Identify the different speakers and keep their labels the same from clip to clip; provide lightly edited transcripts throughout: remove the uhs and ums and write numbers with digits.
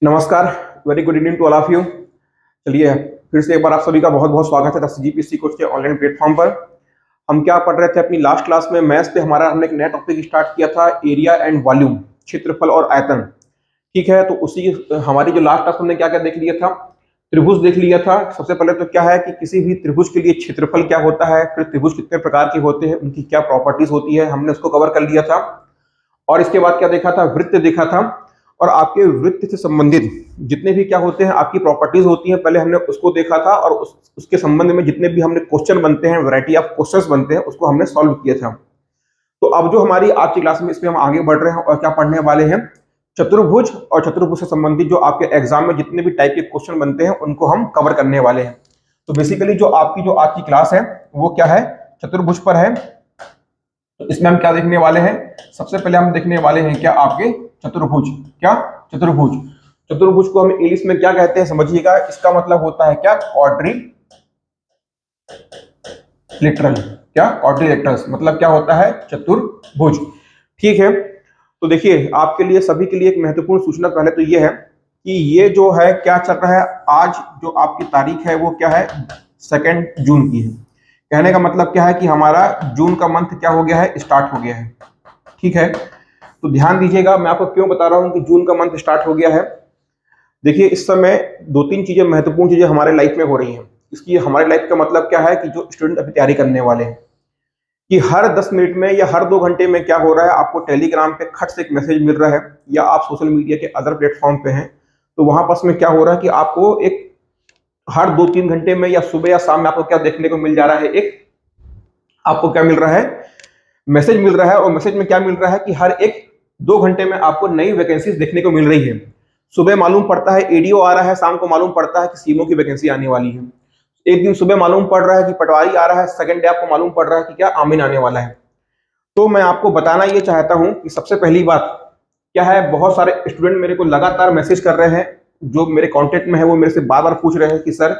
Speaker 1: नमस्कार। Very good evening to all of you. चलिए फिर से एक बार आप सभी का बहुत बहुत स्वागत है द सीजीपीएससी कोर्स के ऑनलाइन प्लेटफॉर्म पर। हम क्या पढ़ रहे थे अपनी लास्ट क्लास में मैथ्स पे हमने एक नया टॉपिक स्टार्ट किया था, एरिया एंड वॉल्यूम, क्षेत्रफल और आयतन। ठीक है, तो उसी हमारी जो लास्ट क्लास हमने क्या क्या देख लिया था, त्रिभुज देख लिया था। सबसे पहले तो क्या है कि किसी भी त्रिभुज के लिए क्षेत्रफल क्या होता है, फिर त्रिभुज कितने प्रकार के होते हैं, उनकी क्या प्रॉपर्टीज होती है, हमने उसको कवर कर लिया था। और इसके बाद क्या देखा था, वृत्त देखा था। और आपके वृत्त से संबंधित जितने भी क्या होते हैं, आपकी प्रॉपर्टीज होती हैं, पहले हमने उसको देखा था। और उसके संबंध में जितने भी हमने क्वेश्चन बनते हैं, वैरायटी ऑफ क्वेश्चंस बनते हैं, उसको हमने सॉल्व किया था। तो अब जो हमारी आज की क्लास में इसमें हम आगे बढ़ रहे हैं और क्या पढ़ने वाले हैं, चतुर्भुज और चतुर्भुज से संबंधित जो आपके एग्जाम में जितने भी टाइप के क्वेश्चन बनते हैं उनको हम कवर करने वाले हैं। तो बेसिकली जो आपकी जो आज की क्लास है वो क्या है, चतुर्भुज पर है। तो इसमें हम क्या देखने वाले हैं, सबसे पहले हम देखने वाले हैं क्या आपके चतुर्भुज। क्या चतुर्भुज, चतुर्भुज को हम इंग्लिश में क्या कहते हैं समझिएगा। इसका मतलब होता है क्या, क्वाड्रिलेटरल। क्या क्वाड्रिलेटरल मतलब क्या होता है, चतुर्भुज। ठीक है, तो देखिए आपके लिए सभी के लिए एक महत्वपूर्ण सूचना पहले तो ये है कि ये जो है क्या चल रहा है, आज जो आपकी तारीख है वो क्या है, 2 जून की है। कहने का मतलब क्या है कि हमारा जून का मंथ क्या हो गया है, स्टार्ट हो गया है। ठीक है, तो ध्यान दीजिएगा, मैं आपको क्यों बता रहा हूं कि जून का मंथ स्टार्ट हो गया है। देखिए इस समय 2-3 चीजें, महत्वपूर्ण चीजें हमारे लाइफ में हो रही हैं। इसकी हमारे लाइफ का मतलब क्या है कि जो स्टूडेंट अभी तैयारी करने वाले हैं, कि हर 10 मिनट में या हर 2 घंटे में क्या हो रहा है, आपको टेलीग्राम पे खट से एक मैसेज मिल रहा है, या आप सोशल मीडिया के अदर प्लेटफॉर्म पे हैं तो वहां पास में क्या हो रहा है कि आपको एक हर 2-3 घंटे में या सुबह या शाम में आपको क्या देखने को मिल जा रहा है, एक आपको क्या मिल रहा है, मैसेज मिल रहा है। और मैसेज में क्या मिल रहा है कि हर 1-2 घंटे में आपको नई वैकेंसीज देखने को मिल रही है। सुबह मालूम पड़ता है एडीओ आ रहा है, शाम को मालूम पड़ता है कि सीमो की वैकेंसी आने वाली है। एक दिन सुबह मालूम पड़ रहा है कि पटवारी आ रहा है, सेकंड डे आपको मालूम पड़ रहा है कि क्या आमीन आने वाला है। तो मैं आपको बताना ये चाहता हूं कि सबसे पहली बात क्या है, बहुत सारे स्टूडेंट मेरे को लगातार मैसेज कर रहे हैं, जो मेरे कांटेक्ट में है वो मेरे से बार बार पूछ रहे हैं कि सर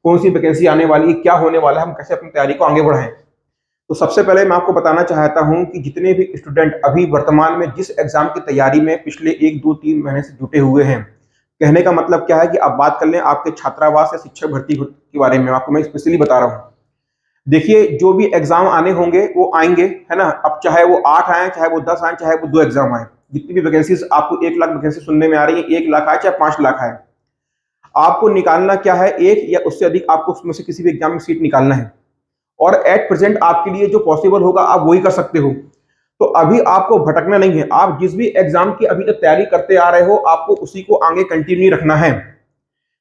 Speaker 1: कौन सी वैकेंसी आने वाली है, क्या होने वाला है, हम कैसे अपनी तैयारी को आगे बढ़ाएं। तो सबसे पहले मैं आपको बताना चाहता हूं कि जितने भी स्टूडेंट अभी वर्तमान में जिस एग्जाम की तैयारी में पिछले 1-2-3 महीने से जुटे हुए हैं, कहने का मतलब क्या है कि आप बात कर लें आपके छात्रावास या शिक्षक भर्ती के बारे में, आपको मैं स्पेशली बता रहा हूँ। देखिए जो भी एग्जाम आने होंगे वो आएंगे, है ना। अब चाहे वो 8 आए, चाहे वो 10 आए, चाहे वो 2 एग्जाम आए, जितनी भी वैकेंसीज आपको 1 लाख वैकेंसी सुनने में आ रही है, 1 लाख आए चाहे 5 लाख आए, आपको निकालना क्या है, एक या उससे अधिक आपको उसमें से किसी भी एग्जाम में सीट निकालना है। और एट प्रेजेंट आपके लिए जो पॉसिबल होगा आप वही कर सकते हो। तो अभी आपको भटकना नहीं है, आप जिस भी एग्जाम की अभी तक तैयारी करते आ रहे हो आपको उसी को आगे कंटिन्यू रखना है।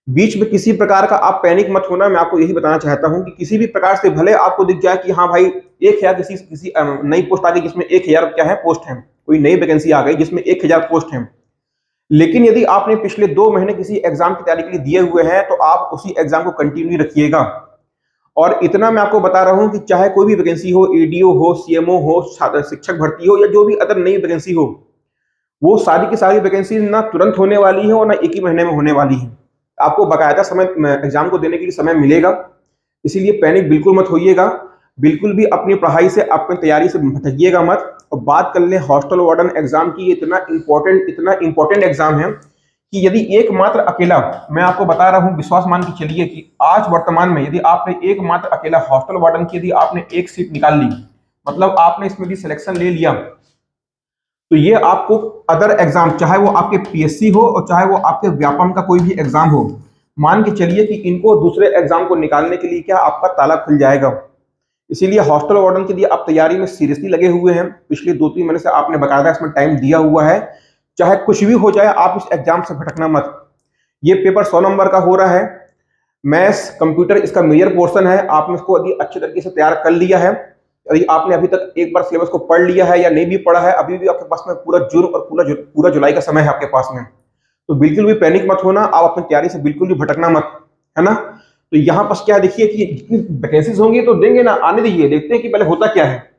Speaker 1: बीच में किसी प्रकार का आप पैनिक मत होना। मैं आपको यही बताना चाहता हूं कि किसी भी प्रकार से भले आपको दिख जाए कि हाँ भाई 1,000 किसी किसी नई पोस्ट आ गई जिसमें 1,000 क्या है पोस्ट है, कोई नई वैकेंसी आ गई जिसमें 1,000 पोस्ट है, लेकिन यदि आपने पिछले 2 महीने किसी एग्जाम की तैयारी के लिए दिए हुए हैं तो आप उसी एग्जाम को कंटिन्यू रखिएगा। और इतना मैं आपको बता रहा हूं कि चाहे कोई भी वैकेंसी हो, एडीओ हो, सीएमओ हो, शिक्षक भर्ती हो, या जो भी अदर नई वैकेंसी हो, वो सारी की सारी वैकेंसी ना तुरंत होने वाली है और ना एक ही महीने में होने वाली है। आपको बकायदा समय एग्जाम को देने के लिए समय मिलेगा, इसीलिए पैनिक बिल्कुल मत होइएगा। बिल्कुल भी अपनी पढ़ाई से, अपनी तैयारी से भटकिएगा मत। और बात कर लें हॉस्टल वार्डन एग्जाम की, इतना इंपॉर्टेंट एग्जाम है कि यदि एकमात्र अकेला, मैं आपको बता रहा हूं, विश्वास मान के चलिए कि आज वर्तमान में यदि आपने एकमात्र अकेला हॉस्टल वार्डन की यदि आपने एक सीट निकाल ली, मतलब आपने इसमें भी सिलेक्शन ले लिया, तो ये आपको अदर एग्जाम, चाहे वो आपके पीएससी हो और चाहे वो आपके व्यापम का कोई भी एग्जाम हो, मान के चलिए कि इनको दूसरे एग्जाम को निकालने के लिए क्या आपका ताला खुल जाएगा। इसीलिए हॉस्टल वार्डन के लिए आप तैयारी में सीरियसली लगे हुए हैं, पिछले 2-3 महीने से आपने बकायदा इसमें टाइम दिया हुआ है। चाहे कुछ भी हो जाए आप इस एग्जाम से भटकना मत। ये पेपर 100 नंबर का हो रहा है, मैथ्स कंप्यूटर इसका मेजर पोर्शन है। आपने इसको यदि अच्छे तरीके से तैयार कर लिया है, यदि आपने अभी तक एक बार सिलेबस को पढ़ लिया है या नहीं भी पढ़ा है, अभी भी आपके पास में पूरा जून और पूरा जुलाई का समय है आपके पास में, तो बिल्कुल भी पैनिक मत होना, आप अपनी तैयारी से बिल्कुल भी भटकना मत, है ना। तो यहाँ पर क्या देखिए कि जितनी वैकेंसीज होंगी तो देंगे ना, आने दीजिए, देखते हैं कि पहले होता क्या है।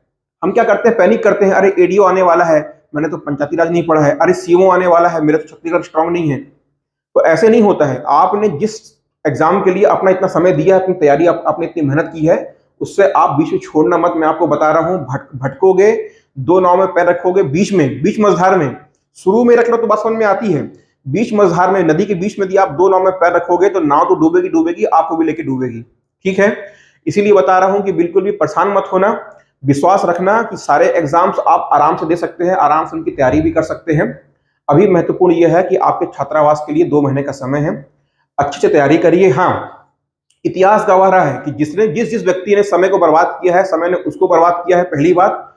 Speaker 1: हम क्या करते हैं, पैनिक करते हैं, अरे एडीओ आने वाला है, मैंने तो पंचायती राज नहीं पढ़ा है, अरे सीएमओ आने वाला है, मेरा तो छत्तीसगढ़ स्ट्रांग नहीं है। तो ऐसे नहीं होता है। आपने जिस एग्जाम के लिए अपना इतना समय दिया है, अपनी तैयारी आपने इतनी मेहनत की है, उससे आप बीच में छोड़ना मत। मैं आपको बता रहा हूं, भटकोगे, 2 नाव में पैर रखोगे, बीच मझधार में। शुरू में रख लो तो बात समझ में आती है, बीच मझधार में, नदी के बीच में यदि आप दो नाव में पैर रखोगे तो नाव तो डूबेगी डूबेगी, आपको भी लेके डूबेगी। ठीक है, इसीलिए बता रहा हूं कि बिल्कुल भी परेशान मत होना, विश्वास रखना कि सारे एग्जाम्स आप आराम से दे सकते हैं, आराम से उनकी तैयारी भी कर सकते हैं। अभी महत्वपूर्ण यह है कि आपके छात्रावास के लिए 2 महीने का समय है, अच्छे से तैयारी करिए। हाँ, इतिहास गवाह रहा है कि जिस जिस व्यक्ति ने समय को बर्बाद किया है, समय ने उसको बर्बाद किया है, पहली बात।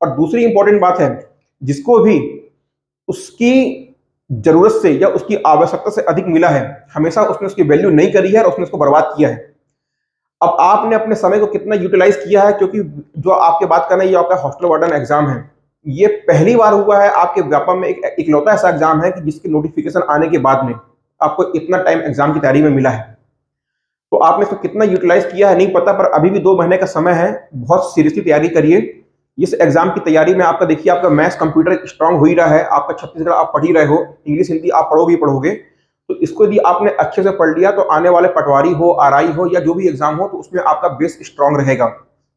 Speaker 1: और दूसरी इंपॉर्टेंट बात है, जिसको भी उसकी जरूरत से या उसकी आवश्यकता से अधिक मिला है, हमेशा उसने उसकी वैल्यू नहीं करी है और उसने उसको बर्बाद किया है। अब आपने अपने समय को कितना यूटिलाइज किया है, क्योंकि जो आपके बात करना है ये आपका हॉस्टल वार्डन एग्जाम है, ये पहली बार हुआ है आपके व्यापम में, एक इकलौता ऐसा एग्जाम है कि जिसकी नोटिफिकेशन आने के बाद में आपको इतना टाइम एग्जाम की तैयारी में मिला है। तो आपने इसको कितना यूटिलाइज किया है नहीं पता, पर अभी भी 2 महीने का समय है, बहुत सीरियसली तैयारी करिए। इस एग्जाम की तैयारी में आपका देखिए, आपका मैथ्स कंप्यूटर स्ट्रांग हो ही रहा है, आपका छत्तीसगढ़ आप पढ़ ही रहे हो, इंग्लिश हिंदी आप पढ़ोगे, तो इसको यदि आपने अच्छे से पढ़ लिया तो आने वाले पटवारी हो, आरआई हो या जो भी एग्जाम हो, तो उसमें आपका बेस स्ट्रांग रहेगा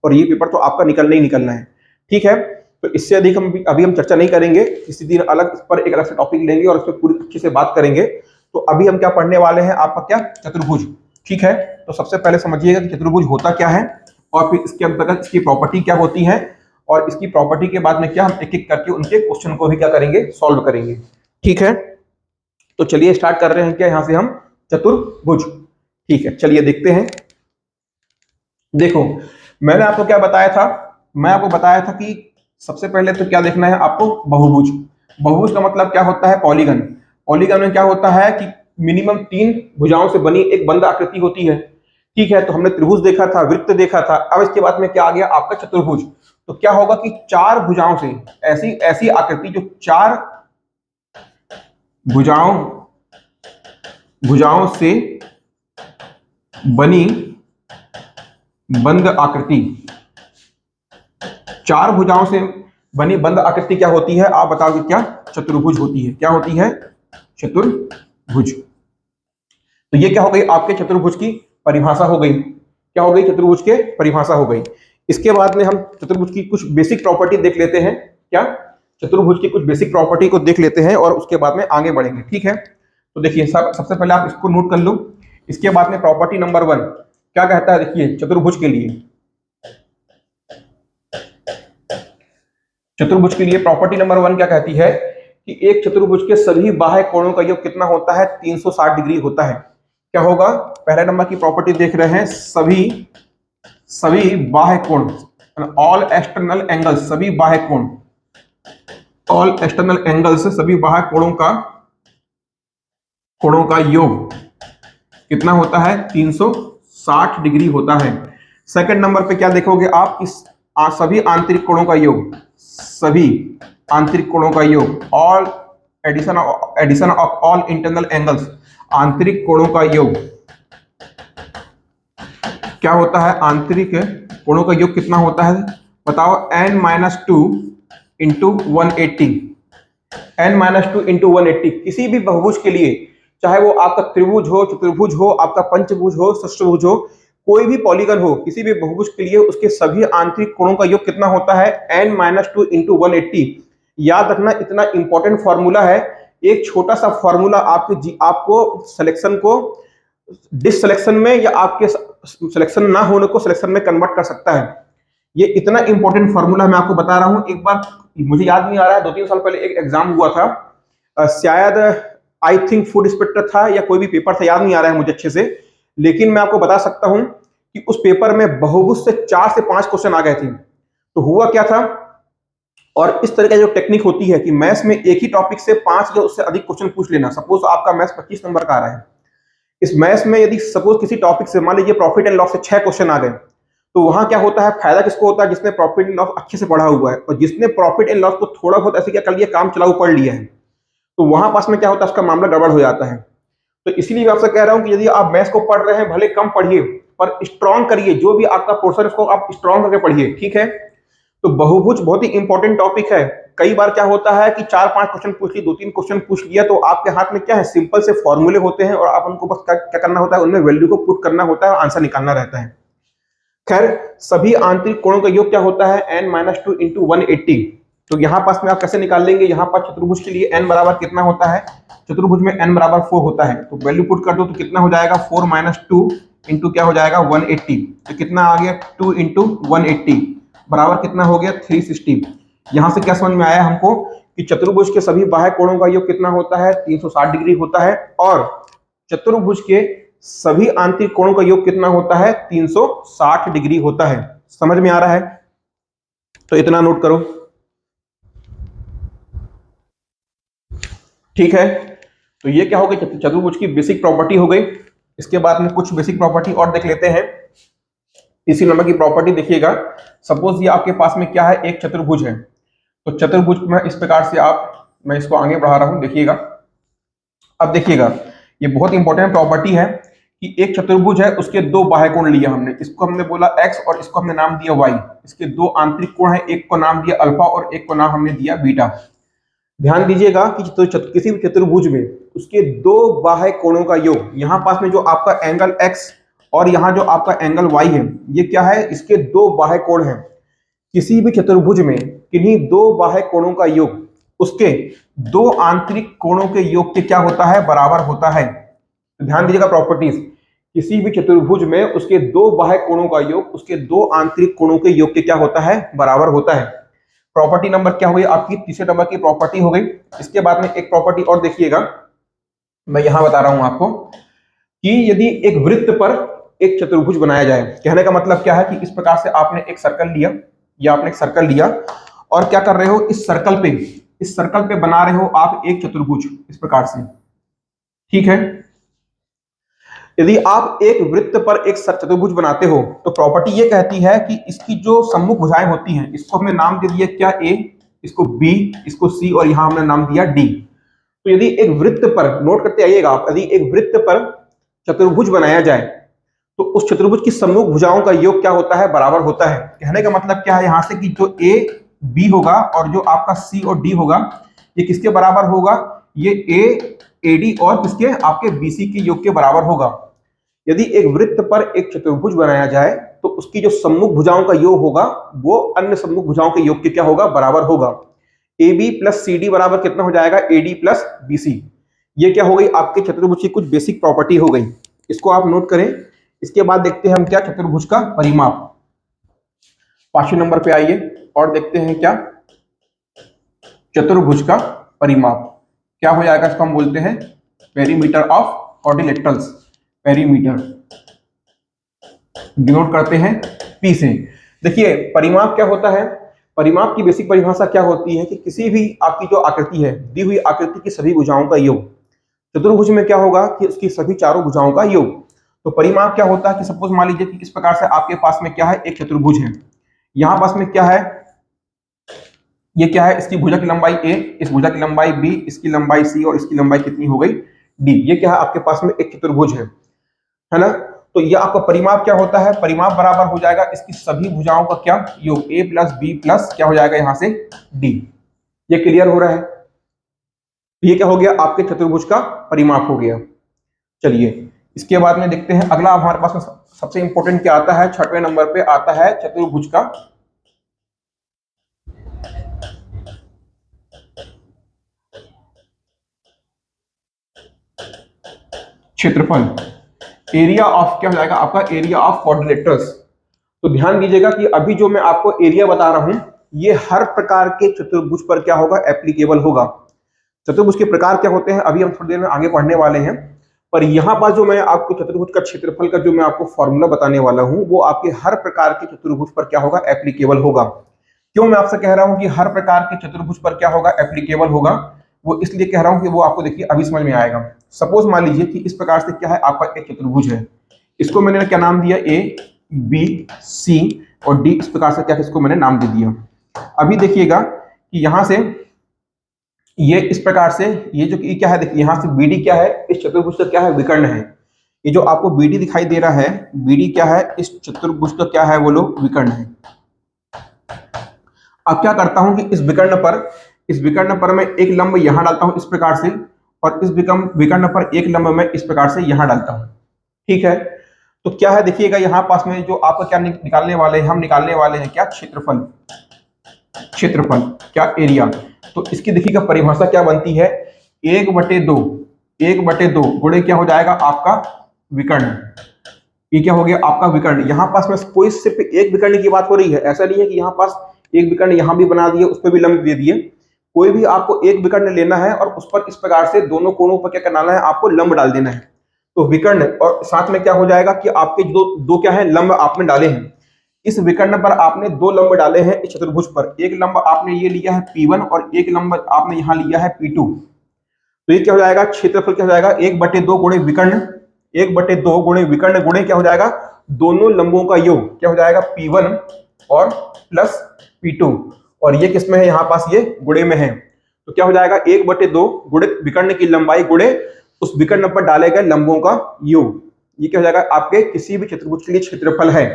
Speaker 1: और ये पेपर तो आपका निकलना ही निकलना है। ठीक है, तो इससे अधिक अभी हम चर्चा नहीं करेंगे, किसी दिन अलग इस पर एक अलग से टॉपिक लेंगे और उस पर पूरी अच्छे से बात करेंगे। तो अभी हम क्या पढ़ने वाले हैं, आपका क्या, चतुर्भुज। ठीक है, तो सबसे पहले समझिएगा कि चतुर्भुज होता क्या है और फिर इसके अंतर्गत इसकी प्रॉपर्टी क्या होती है, और इसकी प्रॉपर्टी के बाद में क्या हम एक एक करके उनके क्वेश्चन को भी क्या करेंगे, सॉल्व करेंगे। ठीक है, तो चलिए स्टार्ट कर रहे हैं क्या यहां से हम, चतुर्भुज। ठीक है, चलिए देखते हैं। देखो, मैंने आपको क्या बताया था, मैं आपको बताया था कि सबसे पहले तो क्या देखना है आपको, बहुभुज। बहुभुज का मतलब क्या होता है, पॉलीगन। पॉलीगन में क्या होता है कि मिनिमम 3 भुजाओं से बनी एक बंद आकृति होती है। ठीक है, तो हमने त्रिभुज देखा था, वृत्त देखा था, अब इसके बाद में क्या आ गया आपका चतुर्भुज। तो क्या होगा कि 4 भुजाओं से, ऐसी ऐसी आकृति जो 4 भुजाओं से बनी बंद आकृति, 4 भुजाओं से बनी बंद आकृति क्या होती है, आप बताओगे क्या, चतुर्भुज होती है। क्या होती है, चतुर्भुज। तो ये क्या हो गई आपके चतुर्भुज की परिभाषा हो गई। क्या हो गई, चतुर्भुज के परिभाषा हो गई। इसके बाद में हम चतुर्भुज की कुछ बेसिक प्रॉपर्टी देख लेते हैं। क्या, चतुर्भुज की कुछ बेसिक प्रॉपर्टी को देख लेते हैं और उसके बाद में आगे बढ़ेंगे। ठीक है, तो देखिए सबसे पहले आप इसको नोट कर लो। इसके बाद में प्रॉपर्टी नंबर 1 क्या कहता है, देखिए चतुर्भुज के लिए, चतुर्भुज के लिए प्रॉपर्टी नंबर 1 क्या कहती है कि एक चतुर्भुज के सभी बाह्य कोणों का योग कितना होता है, 360 डिग्री होता है। क्या होगा, पहले नंबर की प्रॉपर्टी देख रहे हैं, सभी बाह्य कोण, ऑल एक्सटर्नल एंगल्स, सभी बाह्य कोण, ऑल एक्सटर्नल एंगल्स, सभी बाह्य कोणों का योग कितना होता है, 360 डिग्री होता है। सेकंड नंबर पे क्या देखोगे आप, इस सभी आंतरिक कोणों का योग, सभी आंतरिक कोणों का योग, all addition of all internal angles, आंतरिक कोणों का योग क्या होता है, आंतरिक कोणों का योग कितना होता है, बताओ, n-2 इंटू 180, n-2 इंटू 180। किसी भी बहुभुज के लिए, चाहे वो आपका त्रिभुज हो, चतुर्भुज हो, आपका पंचभुज हो, षष्ठभुज हो, कोई भी पॉलीगन हो, किसी भी बहुभुज के लिए उसके सभी आंतरिक कोणों का योग कितना होता है, n-2 इंटू 180। याद रखना, इतना इंपॉर्टेंट फॉर्मूला है। एक छोटा सा फॉर्मूला आपको सिलेक्शन को डिससिलेक्शन में या आपके सिलेक्शन ना होने को सिलेक्शन में कन्वर्ट कर सकता है। ये इतना इंपॉर्टेंट फॉर्मूला मैं आपको बता रहा हूं। एक बार मुझे याद नहीं आ रहा है, 2-3 साल पहले एक एग्जाम हुआ था, शायद आई थिंक फूड इंस्पेक्टर था या कोई भी पेपर था, याद नहीं आ रहा है मुझे अच्छे से, लेकिन मैं आपको बता सकता हूं कि उस पेपर में बहुभुज से 4 से 5 क्वेश्चन आ गए थे। तो हुआ क्या था, और इस तरह की जो टेक्निक होती है कि मैथ्स में एक ही टॉपिक से 5 या उससे अधिक क्वेश्चन पूछ लेना। सपोज आपका मैथ्स 25 नंबर का आ रहा है, इस मैथ्स में यदि सपोज किसी टॉपिक से मान लीजिए प्रॉफिट एंड लॉस से 6 क्वेश्चन आ गए, तो वहां क्या होता है, फायदा किसको होता है, जिसने प्रॉफिट एंड लॉस अच्छे से पढ़ा हुआ है, और जिसने प्रॉफिट एंड लॉस को थोड़ा बहुत ऐसे क्या कर लिया, काम चलाऊ पढ़ लिया है, तो वहां पास में क्या होता है, उसका मामला गड़बड़ हो जाता है। तो इसीलिए मैं आपसे कह रहा हूं कि यदि आप मैथ्स को पढ़ रहे हैं, भले कम पढ़िए पर स्ट्रॉन्ग करिए, जो भी आपका पोर्शन उसको आप स्ट्रॉन्ग करके पढ़िए। ठीक है, तो बहुभुज बहुत ही इंपॉर्टेंट टॉपिक है। कई बार क्या होता है कि 4-5 क्वेश्चन पूछ लिए, 2-3 क्वेश्चन पूछ लिया, तो आपके हाथ में क्या है, सिंपल से फॉर्मूले होते हैं और आप उनको बस क्या करना होता है, उनमें वैल्यू को पुट करना होता है और आंसर निकालना रहता है। खैर, सभी आंतरिक कोणों का योग क्या होता है, n-2 इंटू 180। तो यहां पास में आप कैसे निकाल लेंगे, यहां पर चतुर्भुज के लिए n बराबर कितना होता है, चतुर्भुज में n बराबर 4 होता है, तो वैल्यू पुट कर दो तो कितना हो जाएगा 4 माइनस 2 इंटू क्या हो जाएगा 180, तो कितना आ गया 2 इंटू 180 बराबर कितना हो गया 360। यहां से क्या समझ में आया हमको कि चतुर्भुज के सभी बाह्य कोणों का योग कितना होता है 360 डिग्री होता है, और चतुर्भुज के सभी आंतरिक कोणों का योग कितना होता है 360 डिग्री होता है। समझ में आ रहा है? तो इतना नोट करो, ठीक है। तो ये क्या हो गई चतुर्भुज की बेसिक प्रॉपर्टी हो गई। इसके बाद में कुछ बेसिक प्रॉपर्टी और देख लेते हैं। इसी नंबर की प्रॉपर्टी देखिएगा, सपोज ये आपके पास में क्या है एक चतुर्भुज है, तो चतुर्भुज में इस प्रकार से मैं इसको आगे बढ़ा रहा हूं, देखिएगा। अब देखिएगा ये बहुत इंपॉर्टेंट प्रॉपर्टी है कि एक चतुर्भुज है, उसके दो बाह्य कोण लिया हमने, इसको हमने बोला x और इसको हमने नाम दिया y। इसके दो आंतरिक कोण है, एक को नाम दिया अल्फा और एक को नाम हमने दिया बीटा। ध्यान दीजिएगा कि किसी भी चतुर्भुज में उसके दो बाह्य कोणों का योग, यहां पास में जो आपका एंगल x और यहाँ जो आपका एंगल y है, ये क्या है इसके दो बाह्य कोण हैं। किसी भी चतुर्भुज में किन्हीं दो बाह्य कोणों का योग उसके दो आंतरिक कोणों के योग के क्या होता है बराबर होता है। तो ध्यान दीजिएगा प्रॉपर्टीज, किसी भी चतुर्भुज में उसके दो बाह्य कोणों का योग उसके दो आंतरिक कोणों के योग के क्या होता है बराबर होता है। प्रॉपर्टी नंबर क्या हो गई आपकी तीसरे नंबर की प्रॉपर्टी हो गई। इसके बाद में एक प्रॉपर्टी और देखिएगा, मैं यहां बता रहा हूं आपको कि यदि एक वृत्त पर एक चतुर्भुज बनाया जाए, कहने का मतलब क्या है कि इस प्रकार से आपने एक सर्कल लिया या आपने एक सर्कल लिया और क्या कर रहे हो इस सर्कल पे बना रहे हो आप एक चतुर्भुज इस प्रकार से, ठीक है। यदि आप एक वृत्त पर एक चतुर्भुज बनाते हो तो प्रॉपर्टी ये कहती है कि इसकी जो सम्मुख भुजाएं होती हैं, इसको हमने नाम दे दिया क्या a, इसको b, इसको c और यहां हमने नाम दिया d। तो यदि एक वृत्त पर, नोट करते आइएगा आप, यदि एक वृत्त पर चतुर्भुज बनाया जाए तो उस चतुर्भुज की सम्मुख भुजाओं का योग क्या होता है बराबर होता है। कहने का मतलब क्या है यहां से कि जो a b होगा और जो आपका c और d होगा ये किसके बराबर होगा, ये a ad और किसके आपके bc के योग के बराबर होगा। यदि एक वृत्त पर एक चतुर्भुज बनाया जाए तो उसकी जो सम्मुख भुजाओं का योग होगा वो अन्य सम्मुख भुजाओं के योग के क्या होगा बराबर होगा। AB प्लस CD बराबर कितना हो जाएगा AD प्लस BC। ये क्या हो गई आपके चतुर्भुज की कुछ बेसिक प्रॉपर्टी हो गई, इसको आप नोट करें। इसके बाद देखते हैं हम क्या चतुर्भुज का परिमाप। 5वें नंबर पे आइए और देखते हैं क्या चतुर्भुज का परिमाप क्या हो जाएगा। इसको हम बोलते हैं perimeter of quadrilaterals, perimeter denote करते हैं P से। देखिए परिमाप क्या होता है, परिमाप की बेसिक परिभाषा क्या होती है कि किसी भी आपकी जो आकृति है, दी हुई आकृति की सभी भुजाओं का योग, चतुर्भुज में क्या होगा कि उसकी सभी चारों भुजाओं का योग। तो परिमाप क्या होता है कि सपोज मान लीजिए कि इस प्रकार से आपके पास में क्या है एक चतुर्भुज है, यहां पास में क्या है, ये क्या है इसकी भुजा की लंबाई a, इस भुजा की लंबाई b, इसकी लंबाई c और इसकी लंबाई कितनी हो गई d। ये क्या है आपके पास में एक चतुर्भुज है ना। तो ये आपका परिमाप क्या होता है, परिमाप बराबर हो जाएगा इसकी सभी भुजाओं का क्या योग a प्लस b प्लस क्या हो जाएगा यहां से d। ये क्लियर हो रहा है, ये क्या हो गया आपके चतुर्भुज का परिमाप हो गया। चलिए इसके बाद में देखते हैं अगला हमारे पास में सबसे इंपॉर्टेंट क्या आता है, 6वें नंबर पे आता है चतुर्भुज का क्षेत्रफल। एरिया ऑफ क्या हो जाएगा आपका एरिया ऑफ क्वाड्रिलेटरल्स। तो ध्यान दीजिएगा कि अभी जो मैं आपको एरिया बता रहा हूं ये हर प्रकार के चतुर्भुज पर क्या होगा एप्लीकेबल होगा। चतुर्भुज के प्रकार क्या होते हैं अभी हम थोड़ी देर में आगे पढ़ने वाले हैं, पर यहां पर जो मैं आपको चतुर्भुज का क्षेत्रफल का जो मैं आपको फॉर्मूला बताने वाला हूं वो आपके हर प्रकार के चतुर्भुज पर क्या होगा एप्लीकेबल होगा। क्यों मैं आपसे कह रहा हूं कि हर प्रकार के चतुर्भुज पर क्या होगा एप्लीकेबल होगा, वो इसलिए कह रहा हूं कि वो आपको देखिए अभी समझ में आएगा। सपोज मान लीजिए कि इस प्रकार से क्या है आपका एक चतुर्भुज है, इसको मैंने क्या नाम दिया A B C और D, इस प्रकार से क्या इसको मैंने नाम दे दिया। अभी देखिएगा कि यहां से ये इस प्रकार से ये जो क्या है देखिए यहां से BD क्या है इस चतुर्भुज का क्या है विकर्ण है। ये जो आपको BD दिखाई दे रहा है BD क्या है इस चतुर्भुज का क्या है वो लोग विकर्ण है। अब क्या करता हूं कि इस विकर्ण पर मैं एक लंब यहां डालता हूं इस प्रकार से और इस विकर्ण पर एक लंब मैं इस प्रकार से यहां डालता हूं, ठीक है। तो क्या है देखिएगा यहां पास में जो आपका क्या निकालने वाले हैं, हम निकालने वाले हैं क्या क्षेत्रफल, क्या एरिया। तो इसकी देखिएगा परिभाषा क्या बनती है 1/2 1/2 गुणे क्या हो जाएगा आपका विकर्ण। ये क्या हो गया आपका विकर्ण। यहाँ पास में कोई सिर्फ एक विकर्ण की बात हो रही है, ऐसा नहीं है कि यहाँ पास एक विकर्ण यहाँ भी बना दिए, उस पर भी लंब दे दिए। कोई भी आपको एक विकर्ण लेना है और उस पर इस प्रकार से दोनों कोणों पर क्या करना है, आपको लंब डाल देना है। तो विकर्ण और साथ में क्या हो जाएगा कि आपके दो दो क्या है, लंब आपने डाले हैं। इस विकर्ण पर आपने दो लंब डाले हैं इस चतुर्भुज पर। एक लंब आपने ये लिया है P1 और एक लंब आपने यहाँ लिया है P2। तो ये क्या हो जाएगा, क्षेत्रफल क्या हो जाएगा 1/2 गुणे विकर्ण, 1/2 गुणे विकर्ण गुणे क्या हो जाएगा, दोनों लंबों का योग क्या हो जाएगा P1 और प्लस P2। और ये किसमें है, यहाँ पास ये गुणे में है। तो क्या हो जाएगा 1/2 गुणे विकर्ण की लंबाई गुणे उस विकर्ण पर डाले गए लंबों का योग। ये क्या हो जाएगा आपके किसी भी चतुर्भुज के लिए क्षेत्रफल है।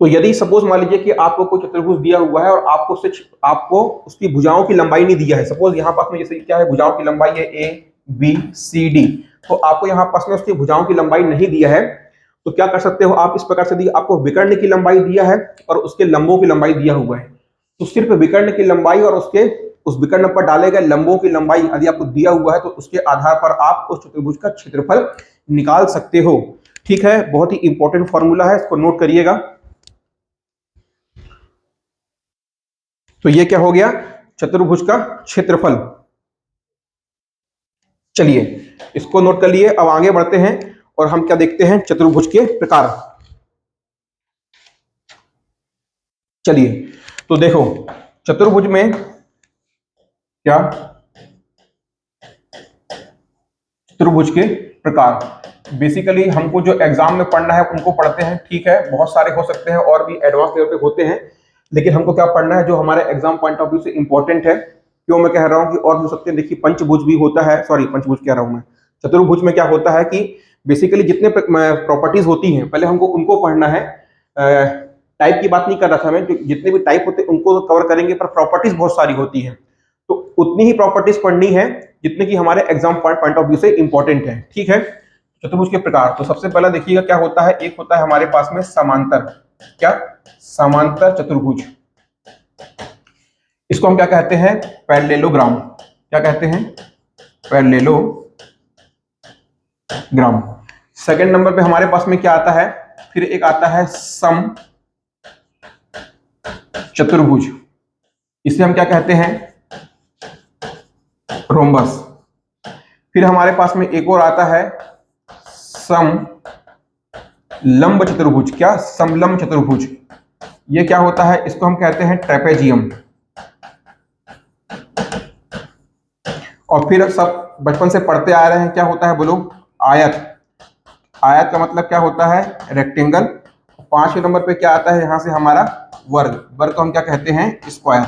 Speaker 1: तो यदि सपोज मान लीजिए कि आपको कोई चतुर्भुज दिया हुआ है और आपको उसकी भुजाओं की लंबाई नहीं दिया है। सपोज यहाँ पास में जैसे क्या है, भुजाओं की लंबाई है ABCD, तो आपको यहाँ पास में उसकी भुजाओं की लंबाई नहीं दिया है। तो क्या कर सकते हो आप इस प्रकार से, आपको विकर्ण की लंबाई दिया है और उसके लंबों की लंबाई दिया हुआ है, तो सिर्फ विकर्ण की लंबाई और उसके उस विकर्ण पर डाले गए लंबों की लंबाई यदि आपको दिया हुआ है तो उसके आधार पर आप उस चतुर्भुज का क्षेत्रफल निकाल सकते हो। ठीक है, बहुत ही इंपॉर्टेंट फॉर्मूला है, इसको नोट करिएगा। तो ये क्या हो गया, चतुर्भुज का क्षेत्रफल। चलिए इसको नोट कर लिए। अब आगे बढ़ते हैं और हम क्या देखते हैं, चतुर्भुज के प्रकार। चलिए तो देखो चतुर्भुज में क्या, चतुर्भुज के प्रकार बेसिकली हमको जो एग्जाम में पढ़ना है उनको पढ़ते हैं। ठीक है, बहुत सारे हो सकते हैं और भी एडवांस लेवल पे होते हैं, लेकिन हमको क्या पढ़ना है जो हमारे एग्जाम पॉइंट ऑफ व्यू से इंपॉर्टेंट है। क्यों मैं कह रहा हूं कि और भी हो सकते हैं। देखिए पंचभुज भी होता है, सॉरी पंचभुज कह रहा हूं मैं, चतुर्भुज में क्या होता है कि बेसिकली जितने प्रॉपर्टीज होती हैं पहले हमको उनको पढ़ना है। टाइप की बात नहीं कर रहा था मैं, जितने भी टाइप होते हैं उनको कवर करेंगे, पर प्रॉपर्टीज बहुत सारी होती हैं, तो उतनी ही प्रॉपर्टीज पढ़नी है जितने की हमारे एग्जाम पॉइंट ऑफ व्यू से इंपॉर्टेंट है। ठीक है, चतुर्भुज के प्रकार। तो सबसे पहला देखिएगा क्या होता है, एक होता है हमारे पास में समांतर, क्या, समांतर चतुर्भुज। इसको हम क्या कहते हैं, पैरेललोग्राम। क्या कहते हैं, पैरेललोग्राम। सेकंड नंबर पे हमारे पास में क्या आता है, फिर एक आता है सम चतुर्भुज। इसे हम क्या कहते हैं, रोम्बस। फिर हमारे पास में एक और आता है समलंब चतुर्भुज। क्या, समलंब चतुर्भुज। ये क्या होता है, इसको हम कहते हैं ट्रेपेजियम। और फिर सब बचपन से पढ़ते आ रहे हैं, क्या होता है बोलो, आयत। आयत का मतलब क्या होता है, रेक्टेंगल। पांचवें नंबर पे क्या आता है यहाँ से हमारा वर्ग। वर्ग को हम क्या कहते हैं, स्क्वायर।